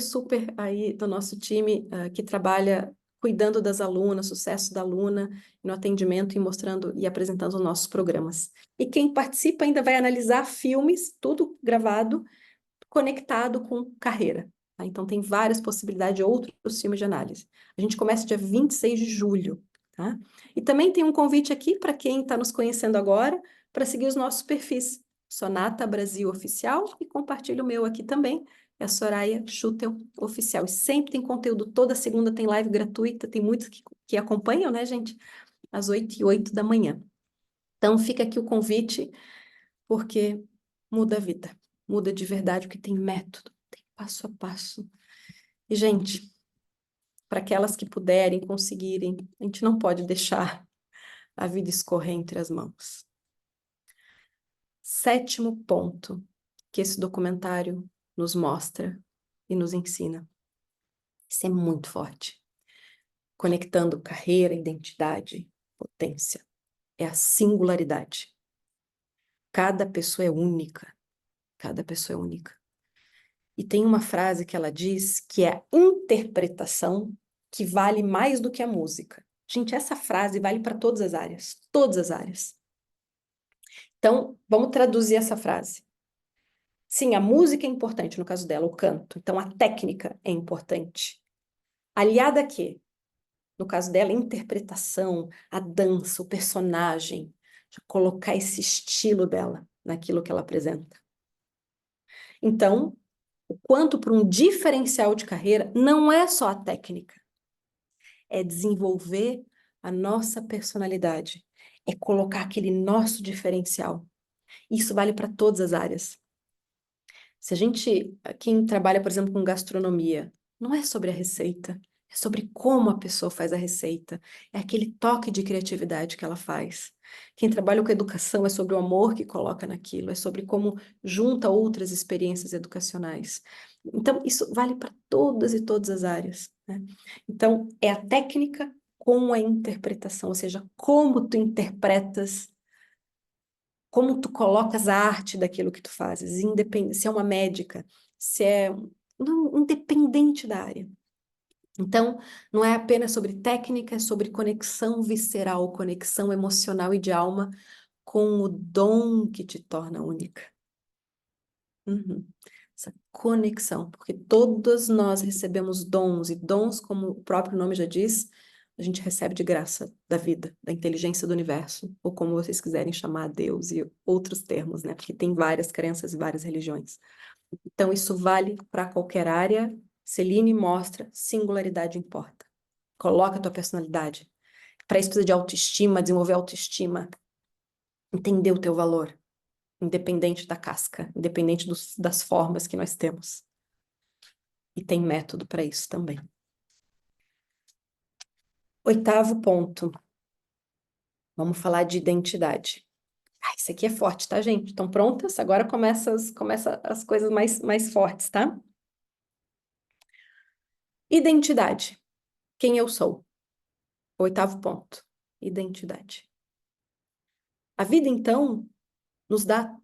aí do nosso time que trabalha cuidando das alunas, sucesso da aluna, no atendimento e mostrando e apresentando os nossos programas. E quem participa ainda vai analisar filmes, tudo gravado, conectado com carreira. Tá? Então tem várias possibilidades de outros filmes de análise. A gente começa dia 26 de julho. Tá? E também tem um convite aqui para quem está nos conhecendo agora, para seguir os nossos perfis. Sonata Brasil Oficial e compartilha o meu aqui também. É a Soraya Schutel Oficial. E sempre tem conteúdo, toda segunda tem live gratuita, tem muitos que acompanham, né, gente? Às 8h08 da manhã. Então fica aqui o convite, porque muda a vida. Muda de verdade, porque tem método, tem passo a passo. E, gente, para aquelas que puderem, conseguirem, a gente não pode deixar a vida escorrer entre as mãos. 7º ponto que esse documentário nos mostra e nos ensina. Isso é muito forte. Conectando carreira, identidade, potência. É a singularidade. Cada pessoa é única. Cada pessoa é única. E tem uma frase que ela diz que é a interpretação que vale mais do que a música. Gente, essa frase vale para todas as áreas. Todas as áreas. Então, vamos traduzir essa frase. Sim, a música é importante, no caso dela, o canto. Então, a técnica é importante. Aliada a quê? No caso dela, a interpretação, a dança, o personagem. Colocar esse estilo dela naquilo que ela apresenta. Então, o quanto para um diferencial de carreira não é só a técnica. É desenvolver a nossa personalidade. É colocar aquele nosso diferencial. Isso vale para todas as áreas. Se a gente, quem trabalha, por exemplo, com gastronomia, não é sobre a receita, é sobre como a pessoa faz a receita, é aquele toque de criatividade que ela faz. Quem trabalha com educação é sobre o amor que coloca naquilo, é sobre como junta outras experiências educacionais. Então, isso vale para todas e todas as áreas, né? Então, é a técnica com a interpretação, ou seja, como tu interpretas, como tu colocas a arte daquilo que tu fazes, se é uma médica, se é independente da área. Então, não é apenas sobre técnica, é sobre conexão visceral, conexão emocional e de alma com o dom que te torna única. Essa conexão, porque todos nós recebemos dons, e dons, como o próprio nome já diz, a gente recebe de graça da vida, da inteligência do universo, ou como vocês quiserem chamar Deus e outros termos, né? Porque tem várias crenças e várias religiões. Então, isso vale para qualquer área. Celine mostra, singularidade importa. Coloca a tua personalidade. Para isso precisa de autoestima, desenvolver autoestima, entender o teu valor, independente da casca, independente das formas que nós temos. E tem método para isso também. 8º ponto. Vamos falar de identidade. Isso aqui é forte, tá, gente? Estão prontas? Agora começa as coisas mais fortes, tá? Identidade. Quem eu sou? 8º ponto. Identidade. A vida, então, nos dá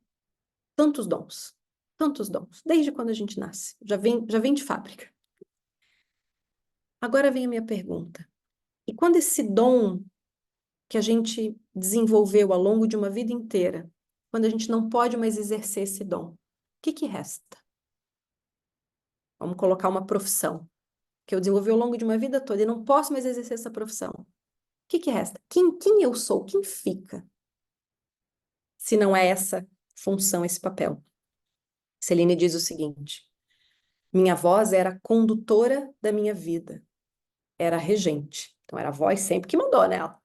tantos dons. Tantos dons. Desde quando a gente nasce. Já vem de fábrica. Agora vem a minha pergunta. E quando esse dom que a gente desenvolveu ao longo de uma vida inteira, quando a gente não pode mais exercer esse dom, o que resta? Vamos colocar uma profissão que eu desenvolvi ao longo de uma vida toda e não posso mais exercer essa profissão. O que resta? Quem eu sou? Quem fica? Se não é essa função, esse papel. Celine diz o seguinte: minha voz era a condutora da minha vida, era a regente. Então era a voz sempre que mandou nela.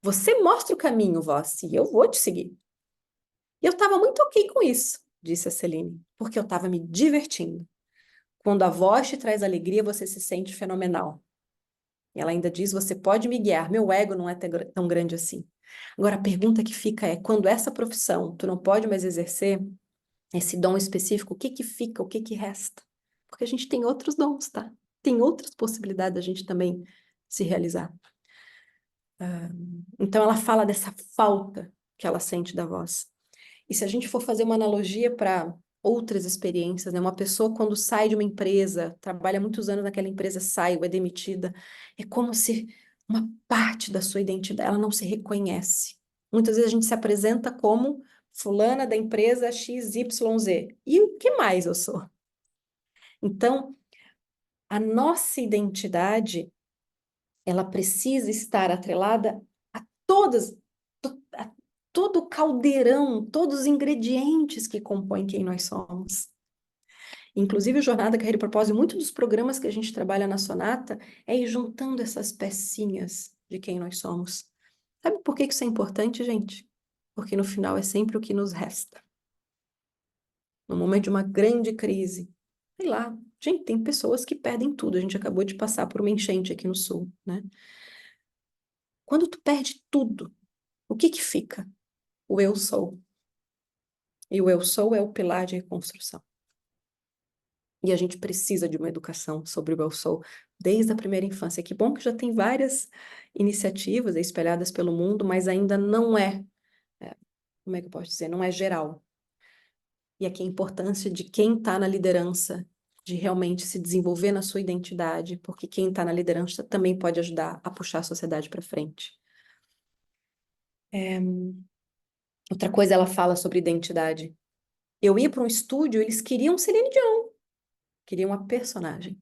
Você mostra o caminho, voz, e eu vou te seguir. E eu estava muito ok com isso, disse a Celine, porque eu estava me divertindo. Quando a voz te traz alegria, você se sente fenomenal. E ela ainda diz, você pode me guiar, meu ego não é tão grande assim. Agora, a pergunta que fica é, quando essa profissão tu não pode mais exercer, esse dom específico, o que que fica, o que que resta? Porque a gente tem outros dons, tá? Tem outras possibilidades da gente também se realizar. Então, ela fala dessa falta que ela sente da voz. E se a gente for fazer uma analogia para outras experiências, né? Uma pessoa quando sai de uma empresa, trabalha muitos anos naquela empresa, sai ou é demitida, é como se uma parte da sua identidade, ela não se reconhece. Muitas vezes a gente se apresenta como fulana da empresa XYZ. E o que mais eu sou? Então, a nossa identidade, ela precisa estar atrelada a todas, a todo o caldeirão, todos os ingredientes que compõem quem nós somos. Inclusive, o Jornada Carreira e Propósito, muitos dos programas que a gente trabalha na Sonata é ir juntando essas pecinhas de quem nós somos. Sabe por que isso é importante, gente? Porque no final é sempre o que nos resta. No momento de uma grande crise, sei lá, gente, tem pessoas que perdem tudo. A gente acabou de passar por uma enchente aqui no sul, né? Quando tu perde tudo, o que que fica? O eu sou. E o eu sou é o pilar de reconstrução. E a gente precisa de uma educação sobre o eu sou desde a primeira infância. Que bom que já tem várias iniciativas espalhadas pelo mundo, mas ainda não como é que eu posso dizer? Não é geral. E aqui a importância de quem está na liderança, de realmente se desenvolver na sua identidade, porque quem está na liderança também pode ajudar a puxar a sociedade para frente. Outra coisa, ela fala sobre identidade. Eu ia para um estúdio, eles queriam Celine Dion, queriam uma personagem.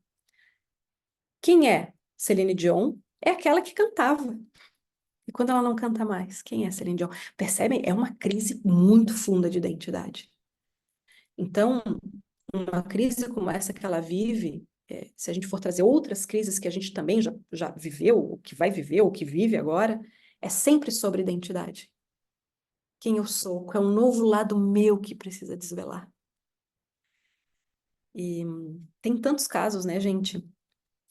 Quem é Celine Dion? É aquela que cantava. E quando ela não canta mais, quem é Celine Dion? Percebem? É uma crise muito funda de identidade. Então, uma crise como essa que ela vive, se a gente for trazer outras crises que a gente também já viveu, o que vai viver, o que vive agora, é sempre sobre identidade. Quem eu sou, qual é um novo lado meu que precisa desvelar. E tem tantos casos, né, gente?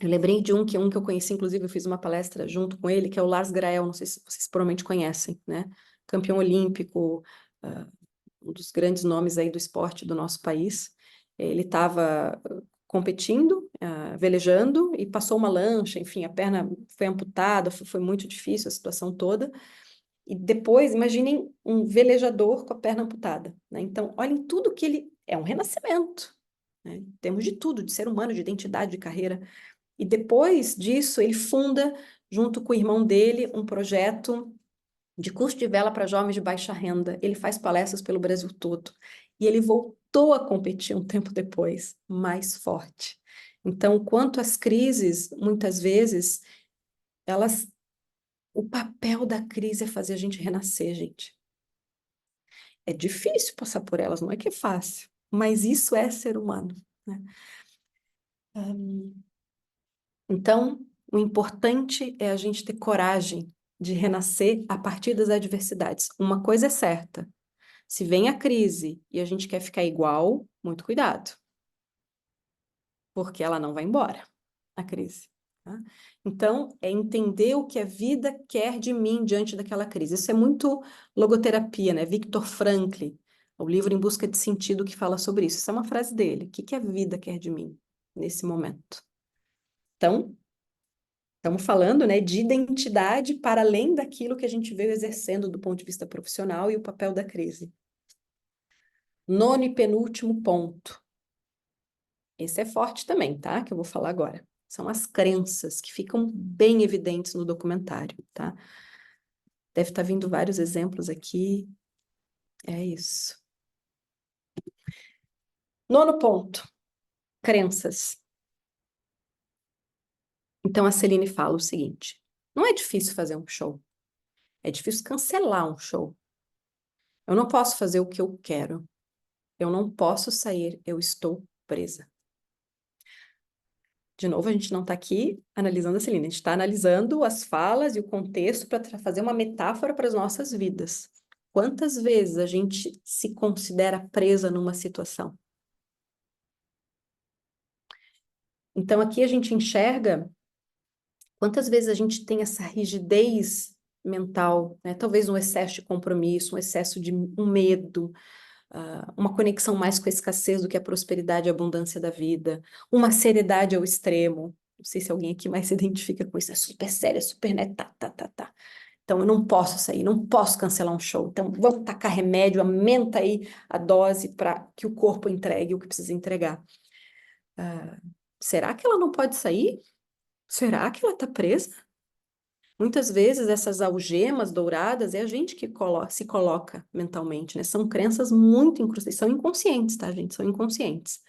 Eu lembrei de um que eu conheci, inclusive eu fiz uma palestra junto com ele, que é o Lars Grael, não sei se vocês provavelmente conhecem, né? Campeão olímpico, um dos grandes nomes aí do esporte do nosso país. Ele estava competindo, velejando, e passou uma lancha, enfim, a perna foi amputada, foi muito difícil a situação toda. E depois, imaginem um velejador com a perna amputada, né? Então, olhem tudo que ele... É um renascimento, né? Em termos de tudo, de ser humano, de identidade, de carreira. E depois disso, ele funda, junto com o irmão dele, um projeto de curso de vela para jovens de baixa renda. Ele faz palestras pelo Brasil todo. E ele voltou a competir um tempo depois, mais forte. Então, quanto às crises, muitas vezes, elas... O papel da crise é fazer a gente renascer, gente. É difícil passar por elas, não é que é fácil. Mas isso é ser humano, né? Então, o importante é a gente ter coragem de renascer a partir das adversidades. Uma coisa é certa, se vem a crise e a gente quer ficar igual, muito cuidado, porque ela não vai embora, a crise. Tá? Então, é entender o que a vida quer de mim diante daquela crise. Isso é muito logoterapia, né? Viktor Frankl, o livro Em Busca de Sentido, que fala sobre isso. Isso é uma frase dele. O que que a vida quer de mim nesse momento? Então, estamos falando, né, de identidade para além daquilo que a gente veio exercendo do ponto de vista profissional e o papel da crise. Nono e penúltimo ponto. Esse é forte também, tá? Que eu vou falar agora. São as crenças que ficam bem evidentes no documentário, tá? Deve estar vindo vários exemplos aqui. É isso. Nono ponto. Crenças. Então a Celine fala o seguinte: não é difícil fazer um show. É difícil cancelar um show. Eu não posso fazer o que eu quero. Eu não posso sair. Eu estou presa. De novo, a gente não está aqui analisando a Celine, a gente está analisando as falas e o contexto para fazer uma metáfora para as nossas vidas. Quantas vezes a gente se considera presa numa situação? Então, aqui a gente enxerga Quantas vezes a gente tem essa rigidez mental, né? Talvez um excesso de compromisso, um excesso de um medo, uma conexão mais com a escassez do que a prosperidade e a abundância da vida, uma seriedade ao extremo. Não sei se alguém aqui mais se identifica com isso, é super séria, super, né? Tá, tá, tá, tá. Então, eu não posso sair, não posso cancelar um show. Então, vamos tacar remédio, aumenta aí a dose para que o corpo entregue o que precisa entregar. Será que ela não pode sair? Será que ela está presa? Muitas vezes essas algemas douradas é a gente que se coloca mentalmente, né? São crenças muito incrustadas, são inconscientes, tá, gente? São inconscientes.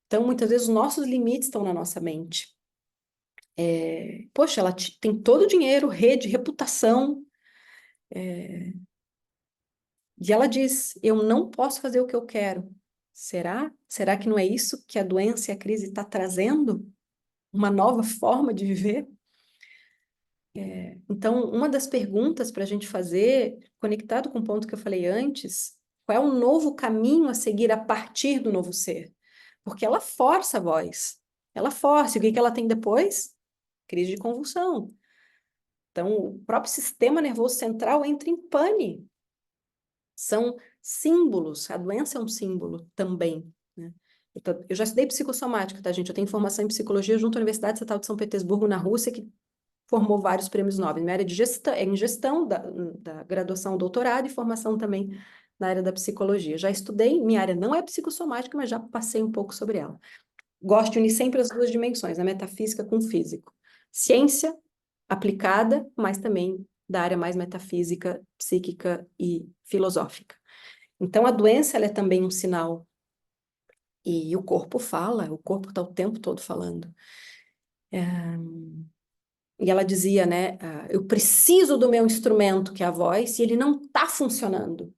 Então, muitas vezes os nossos limites estão na nossa mente. Poxa, ela tem todo o dinheiro, rede, reputação, e ela diz: eu não posso fazer o que eu quero. Será? Será que não é isso que a doença e a crise está trazendo? Uma nova forma de viver? Então, uma das perguntas para a gente fazer, conectado com o ponto que eu falei antes, qual é o novo caminho a seguir a partir do novo ser? Porque ela força a voz. Ela força. E o que que ela tem depois? Crise de convulsão. Então, o próprio sistema nervoso central entra em pane. São símbolos. A doença é um símbolo também, né? Eu já estudei psicossomática, tá, gente? Eu tenho formação em psicologia junto à Universidade Estatal de São Petersburgo, na Rússia, que formou vários prêmios Nobel. Minha área de gestão, é em gestão da graduação, doutorado e formação também na área da psicologia. Já estudei, minha área não é psicossomática, mas já passei um pouco sobre ela. Gosto de unir sempre as duas dimensões, a metafísica com o físico. Ciência aplicada, mas também da área mais metafísica, psíquica e filosófica. Então, a doença ela é também um sinal. E o corpo fala, o corpo está o tempo todo falando. E ela dizia, né, eu preciso do meu instrumento, que é a voz, e ele não está funcionando.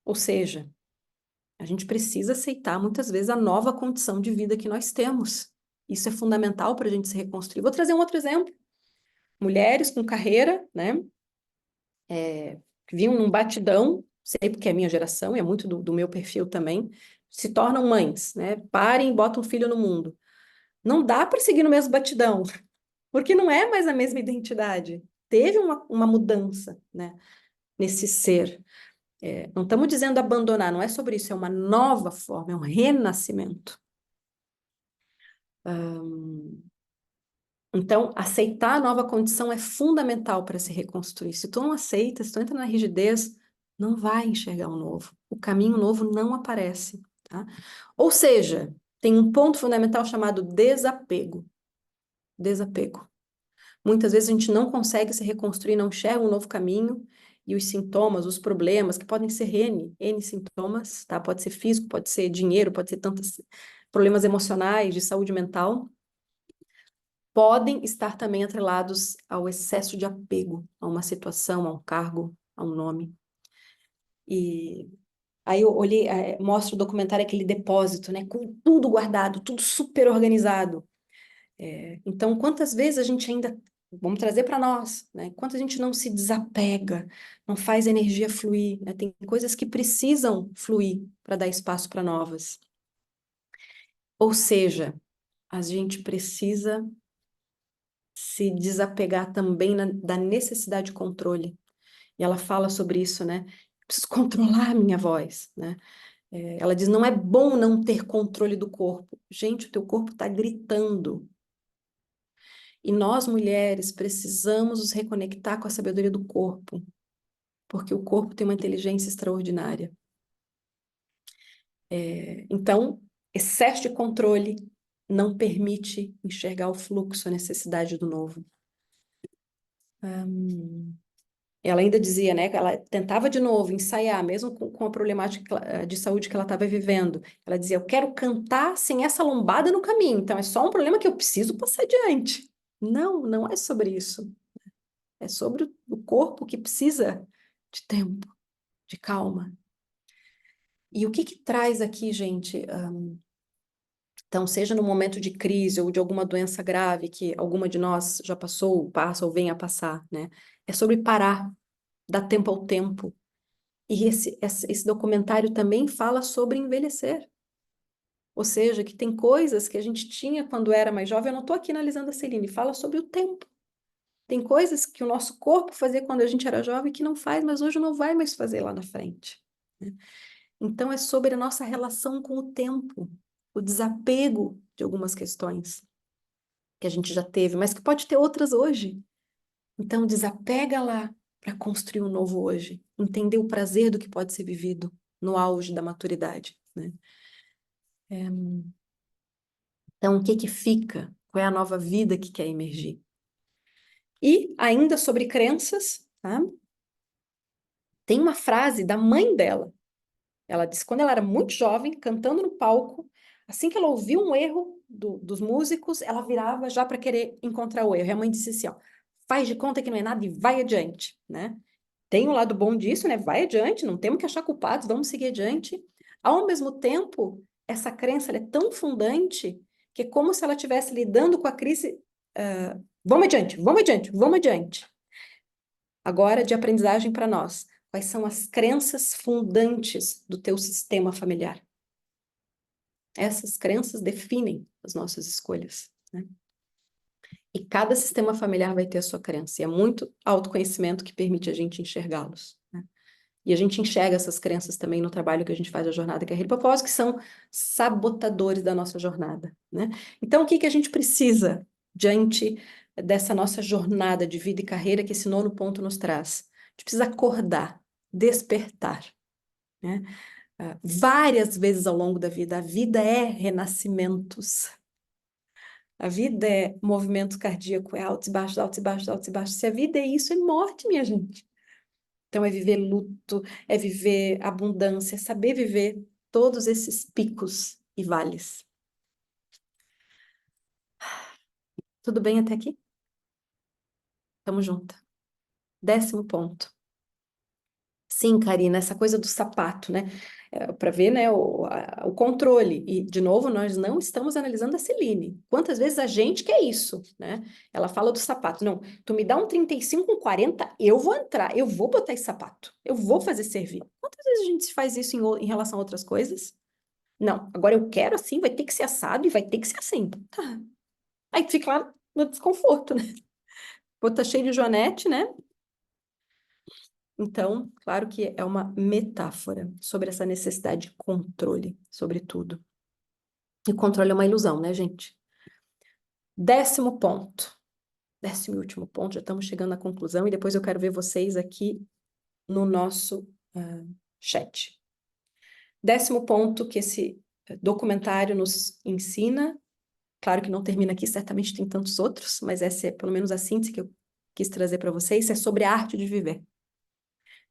Ou seja, a gente precisa aceitar muitas vezes a nova condição de vida que nós temos. Isso é fundamental para a gente se reconstruir. Vou trazer um outro exemplo. Mulheres com carreira, né, que vinham num batidão, sei porque é a minha geração, e é muito do meu perfil também, se tornam mães, né, parem e botam um filho no mundo. Não dá para seguir no mesmo batidão, porque não é mais a mesma identidade. Teve uma mudança, né, nesse ser. Não estamos dizendo abandonar, não é sobre isso, é uma nova forma, é um renascimento. Então, aceitar a nova condição é fundamental para se reconstruir. Se tu não aceita, se tu entra na rigidez, não vai enxergar o novo. O caminho novo não aparece, tá? Ou seja, tem um ponto fundamental chamado desapego. Desapego. Muitas vezes a gente não consegue se reconstruir, não enxerga um novo caminho, e os sintomas, os problemas, que podem ser N sintomas, tá? Pode ser físico, pode ser dinheiro, pode ser tantos problemas emocionais, de saúde mental, podem estar também atrelados ao excesso de apego a uma situação, a um cargo, a um nome. E aí eu olhei, mostra o documentário, aquele depósito, né? Com tudo guardado, tudo super organizado. Então, quantas vezes a gente ainda, vamos trazer para nós, né? Quanto a gente não se desapega, não faz a energia fluir, né? Tem coisas que precisam fluir para dar espaço para novas. Ou seja, a gente precisa se desapegar também da necessidade de controle. E ela fala sobre isso, né? Preciso controlar a minha voz, né? Ela diz, não é bom não ter controle do corpo. Gente, o teu corpo está gritando. E nós, mulheres, precisamos nos reconectar com a sabedoria do corpo, porque o corpo tem uma inteligência extraordinária. Então, excesso de controle não permite enxergar o fluxo, a necessidade do novo. Ela ainda dizia, né, que ela tentava de novo ensaiar, mesmo com a problemática de saúde que ela estava vivendo. Ela dizia, eu quero cantar sem essa lombada no caminho, então é só um problema que eu preciso passar adiante. Não, não é sobre isso. É sobre o corpo que precisa de tempo, de calma. E o que que traz aqui, gente? Então, seja no momento de crise ou de alguma doença grave que alguma de nós já passou, passa ou venha a passar, né? É sobre parar, dar tempo ao tempo. E esse documentário também fala sobre envelhecer. Ou seja, que tem coisas que a gente tinha quando era mais jovem. Eu não estou aqui analisando a Celine, fala sobre o tempo. Tem coisas que o nosso corpo fazia quando a gente era jovem que não faz, mas hoje não vai mais fazer lá na frente, né? Então é sobre a nossa relação com o tempo, o desapego de algumas questões que a gente já teve, mas que pode ter outras hoje. Então desapega lá para construir um novo hoje, entender o prazer do que pode ser vivido no auge da maturidade, né? É, então, o que que fica? Qual é a nova vida que quer emergir? E ainda sobre crenças, tá? Tem uma frase da mãe dela. Ela disse que quando ela era muito jovem, cantando no palco, assim que ela ouviu um erro dos músicos, ela virava já para querer encontrar o erro. E a mãe disse assim, ó, faz de conta que não é nada e vai adiante, né? Tem um lado bom disso, né? Vai adiante, não temos que achar culpados, vamos seguir adiante. Ao mesmo tempo, essa crença ela é tão fundante que é como se ela estivesse lidando com a crise. Vamos adiante, vamos adiante, vamos adiante. Agora, de aprendizagem para nós. Quais são as crenças fundantes do teu sistema familiar? Essas crenças definem as nossas escolhas, né? E cada sistema familiar vai ter a sua crença. E é muito autoconhecimento que permite a gente enxergá-los, né? E a gente enxerga essas crenças também no trabalho que a gente faz a jornada Carreira e Propósito, que são sabotadores da nossa jornada, né? Então, o que que a gente precisa diante dessa nossa jornada de vida e carreira que esse nono ponto nos traz? A gente precisa acordar, despertar, né? Várias vezes ao longo da vida, a vida é renascimentos. A vida é movimento cardíaco, é altos e baixos, altos e baixos, altos e baixos. Se a vida é isso, é morte, minha gente. Então, é viver luto, é viver abundância, é saber viver todos esses picos e vales. Tudo bem até aqui? Tamo junto. 10º ponto. Sim, Karina, essa coisa do sapato, né? Para ver, né, o controle. E, de novo, nós não estamos analisando a Celine. Quantas vezes a gente quer isso, né? Ela fala do sapato. Não, tu me dá um 35, um 40, eu vou entrar, eu vou botar esse sapato, eu vou fazer servir. Quantas vezes a gente faz isso em relação a outras coisas? Não, agora eu quero assim, vai ter que ser assado e vai ter que ser assim. Tá. Aí tu fica lá no desconforto, né? Pô, tá cheio de joanete, né? Então, claro que é uma metáfora sobre essa necessidade de controle sobre tudo. E controle é uma ilusão, né, gente? 10º ponto. 10º e último ponto, já estamos chegando à conclusão e depois eu quero ver vocês aqui no nosso chat. 10º ponto que esse documentário nos ensina, claro que não termina aqui, certamente tem tantos outros, mas essa é pelo menos a síntese que eu quis trazer para vocês, é sobre a arte de viver.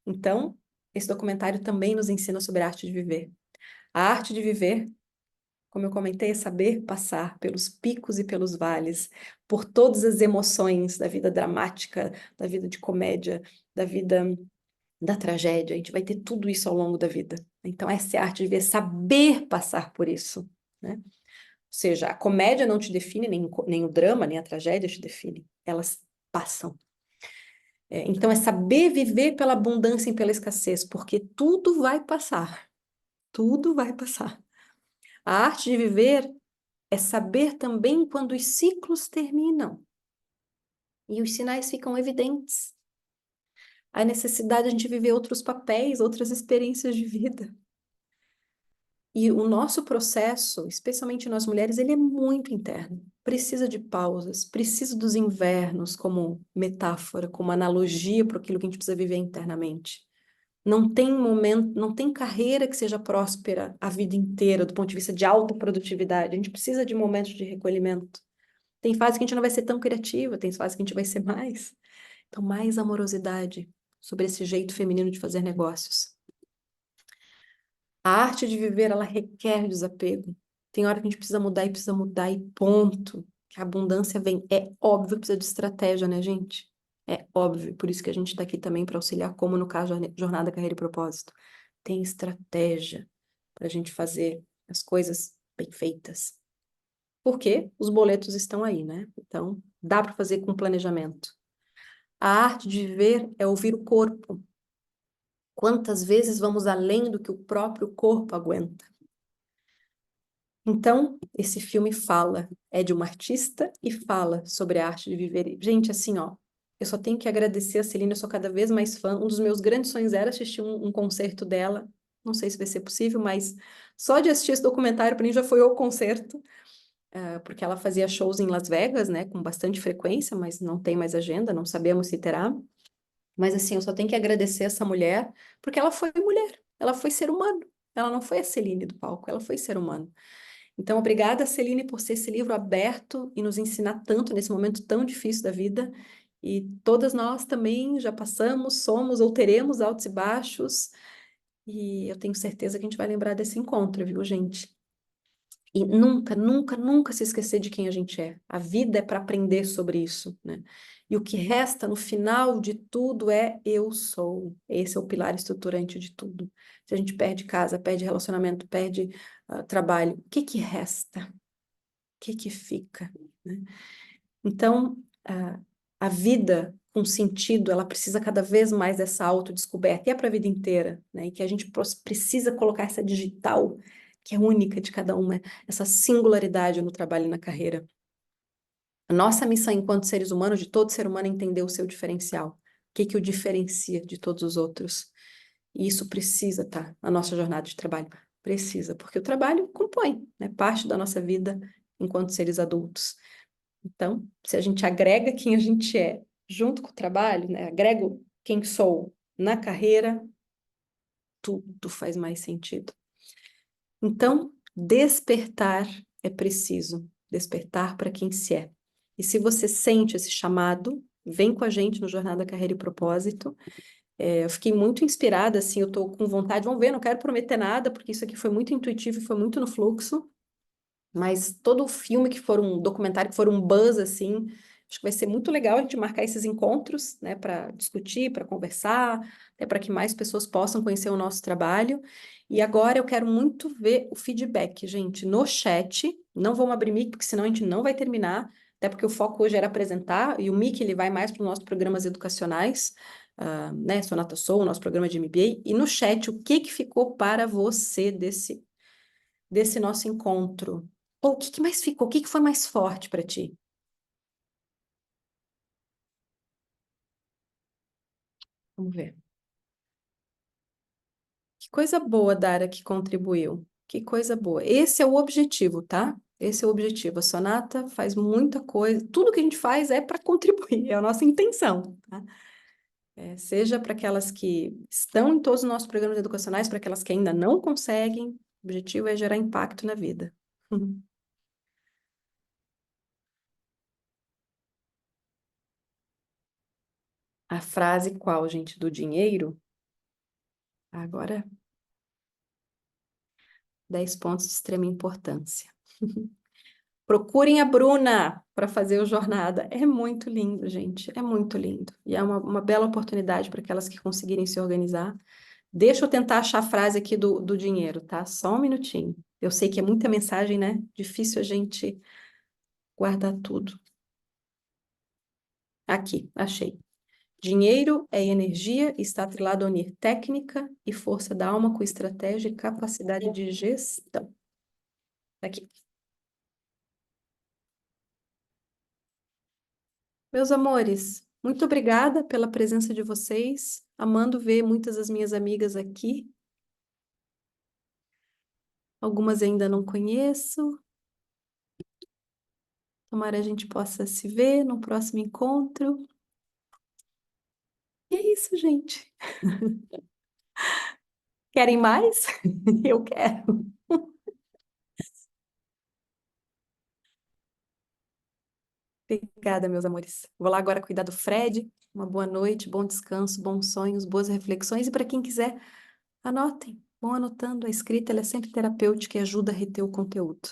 Então, esse documentário também nos ensina sobre a arte de viver. A arte de viver, como eu comentei, é saber passar pelos picos e pelos vales, por todas as emoções da vida dramática, da vida de comédia, da vida da tragédia. A gente vai ter tudo isso ao longo da vida. Então, essa é a arte de viver, saber passar por isso, né? Ou seja, a comédia não te define, nem o drama, nem a tragédia te define. Elas passam. Então, é saber viver pela abundância e pela escassez, porque tudo vai passar. Tudo vai passar. A arte de viver é saber também quando os ciclos terminam e os sinais ficam evidentes. A necessidade de a gente viver outros papéis, outras experiências de vida. E o nosso processo, especialmente nós mulheres, ele é muito interno. Precisa de pausas, precisa dos invernos como metáfora, como analogia para aquilo que a gente precisa viver internamente. Não tem momento, não tem carreira que seja próspera a vida inteira, do ponto de vista de alta produtividade. A gente precisa de momentos de recolhimento. Tem fase que a gente não vai ser tão criativa, tem fase que a gente vai ser mais. Então, mais amorosidade sobre esse jeito feminino de fazer negócios. A arte de viver, ela requer desapego. Tem hora que a gente precisa mudar e ponto. Que a abundância vem. É óbvio que precisa de estratégia, né, gente? É óbvio. Por isso que a gente está aqui também para auxiliar, como no caso Jornada, Carreira e Propósito. Tem estratégia para a gente fazer as coisas bem feitas. Porque os boletos estão aí, né? Então, dá para fazer com planejamento. A arte de viver é ouvir o corpo. Quantas vezes vamos além do que o próprio corpo aguenta? Então, esse filme fala, é de uma artista e fala sobre a arte de viver. Gente, assim, ó, eu só tenho que agradecer a Celine, eu sou cada vez mais fã. Um dos meus grandes sonhos era assistir um concerto dela. Não sei se vai ser possível, mas só de assistir esse documentário para mim já foi o concerto, porque ela fazia shows em Las Vegas, né, com bastante frequência, mas não tem mais agenda, não sabemos se terá. Mas assim, eu só tenho que agradecer essa mulher, porque ela foi mulher, ela foi ser humano. Ela não foi a Celine do palco, ela foi ser humano. Então, obrigada, Celine, por ser esse livro aberto e nos ensinar tanto nesse momento tão difícil da vida. E todas nós também já passamos, somos ou teremos altos e baixos. E eu tenho certeza que a gente vai lembrar desse encontro, viu, gente? E nunca, nunca, nunca se esquecer de quem a gente é. A vida é para aprender sobre isso, né? E o que resta no final de tudo é eu sou. Esse é o pilar estruturante de tudo. Se a gente perde casa, perde relacionamento, perde trabalho, o que que resta? O que que fica, né? Então, a vida com sentido, ela precisa cada vez mais dessa autodescoberta, e é para a vida inteira, né? E que a gente precisa colocar essa digital, que é única de cada uma, essa singularidade no trabalho e na carreira. A nossa missão enquanto seres humanos, de todo ser humano, é entender o seu diferencial. O que que o diferencia de todos os outros. E isso precisa estar na nossa jornada de trabalho. Precisa, porque o trabalho compõe, né, parte da nossa vida enquanto seres adultos. Então, se a gente agrega quem a gente é junto com o trabalho, né, agrego quem sou na carreira, tudo faz mais sentido. Então, despertar é preciso, despertar para quem se é. E se você sente esse chamado, vem com a gente no Jornada Carreira e Propósito. Eu fiquei muito inspirada, assim, eu estou com vontade, vamos ver, não quero prometer nada, porque isso aqui foi muito intuitivo e foi muito no fluxo. Mas todo o filme que for um documentário, que for um buzz, assim, acho que vai ser muito legal a gente marcar esses encontros, né, para discutir, para conversar, até para que mais pessoas possam conhecer o nosso trabalho. E agora eu quero muito ver o feedback, gente, no chat. Não vamos abrir mic, porque senão a gente não vai terminar, até porque o foco hoje era apresentar, e o mic ele vai mais para os nossos programas educacionais, né, Sonata Soul, o nosso programa de MBA. E no chat, o que que ficou para você desse nosso encontro? Ou o que que mais ficou? O que que foi mais forte para ti? Vamos ver. Que coisa boa, Dara, que contribuiu. Que coisa boa. Esse é o objetivo, tá? Esse é o objetivo. A Sonata faz muita coisa. Tudo que a gente faz é para contribuir, é a nossa intenção, tá? Seja para aquelas que estão em todos os nossos programas educacionais, para aquelas que ainda não conseguem. O objetivo é gerar impacto na vida. Uhum. A frase qual, gente? Do dinheiro? Agora, 10 pontos de extrema importância. Procurem a Bruna para fazer o jornada. É muito lindo, gente. É muito lindo. E é uma bela oportunidade para aquelas que conseguirem se organizar. Deixa eu tentar achar a frase aqui do dinheiro, tá? Só um minutinho. Eu sei que é muita mensagem, né? Difícil a gente guardar tudo. Aqui, achei. Dinheiro é energia e está atrelado a unir técnica e força da alma com estratégia e capacidade de gestão. Aqui. Meus amores, muito obrigada pela presença de vocês. Amando ver muitas das minhas amigas aqui. Algumas ainda não conheço. Tomara a gente possa se ver no próximo encontro. E é isso, gente. Querem mais? Eu quero. Obrigada, meus amores. Vou lá agora cuidar do Fred. Uma boa noite, bom descanso, bons sonhos, boas reflexões. E para quem quiser, anotem. Vão anotando. A escrita ela é sempre terapêutica e ajuda a reter o conteúdo.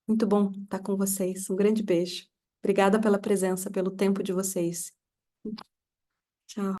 Muito bom estar com vocês. Um grande beijo. Obrigada pela presença, pelo tempo de vocês. Tchau.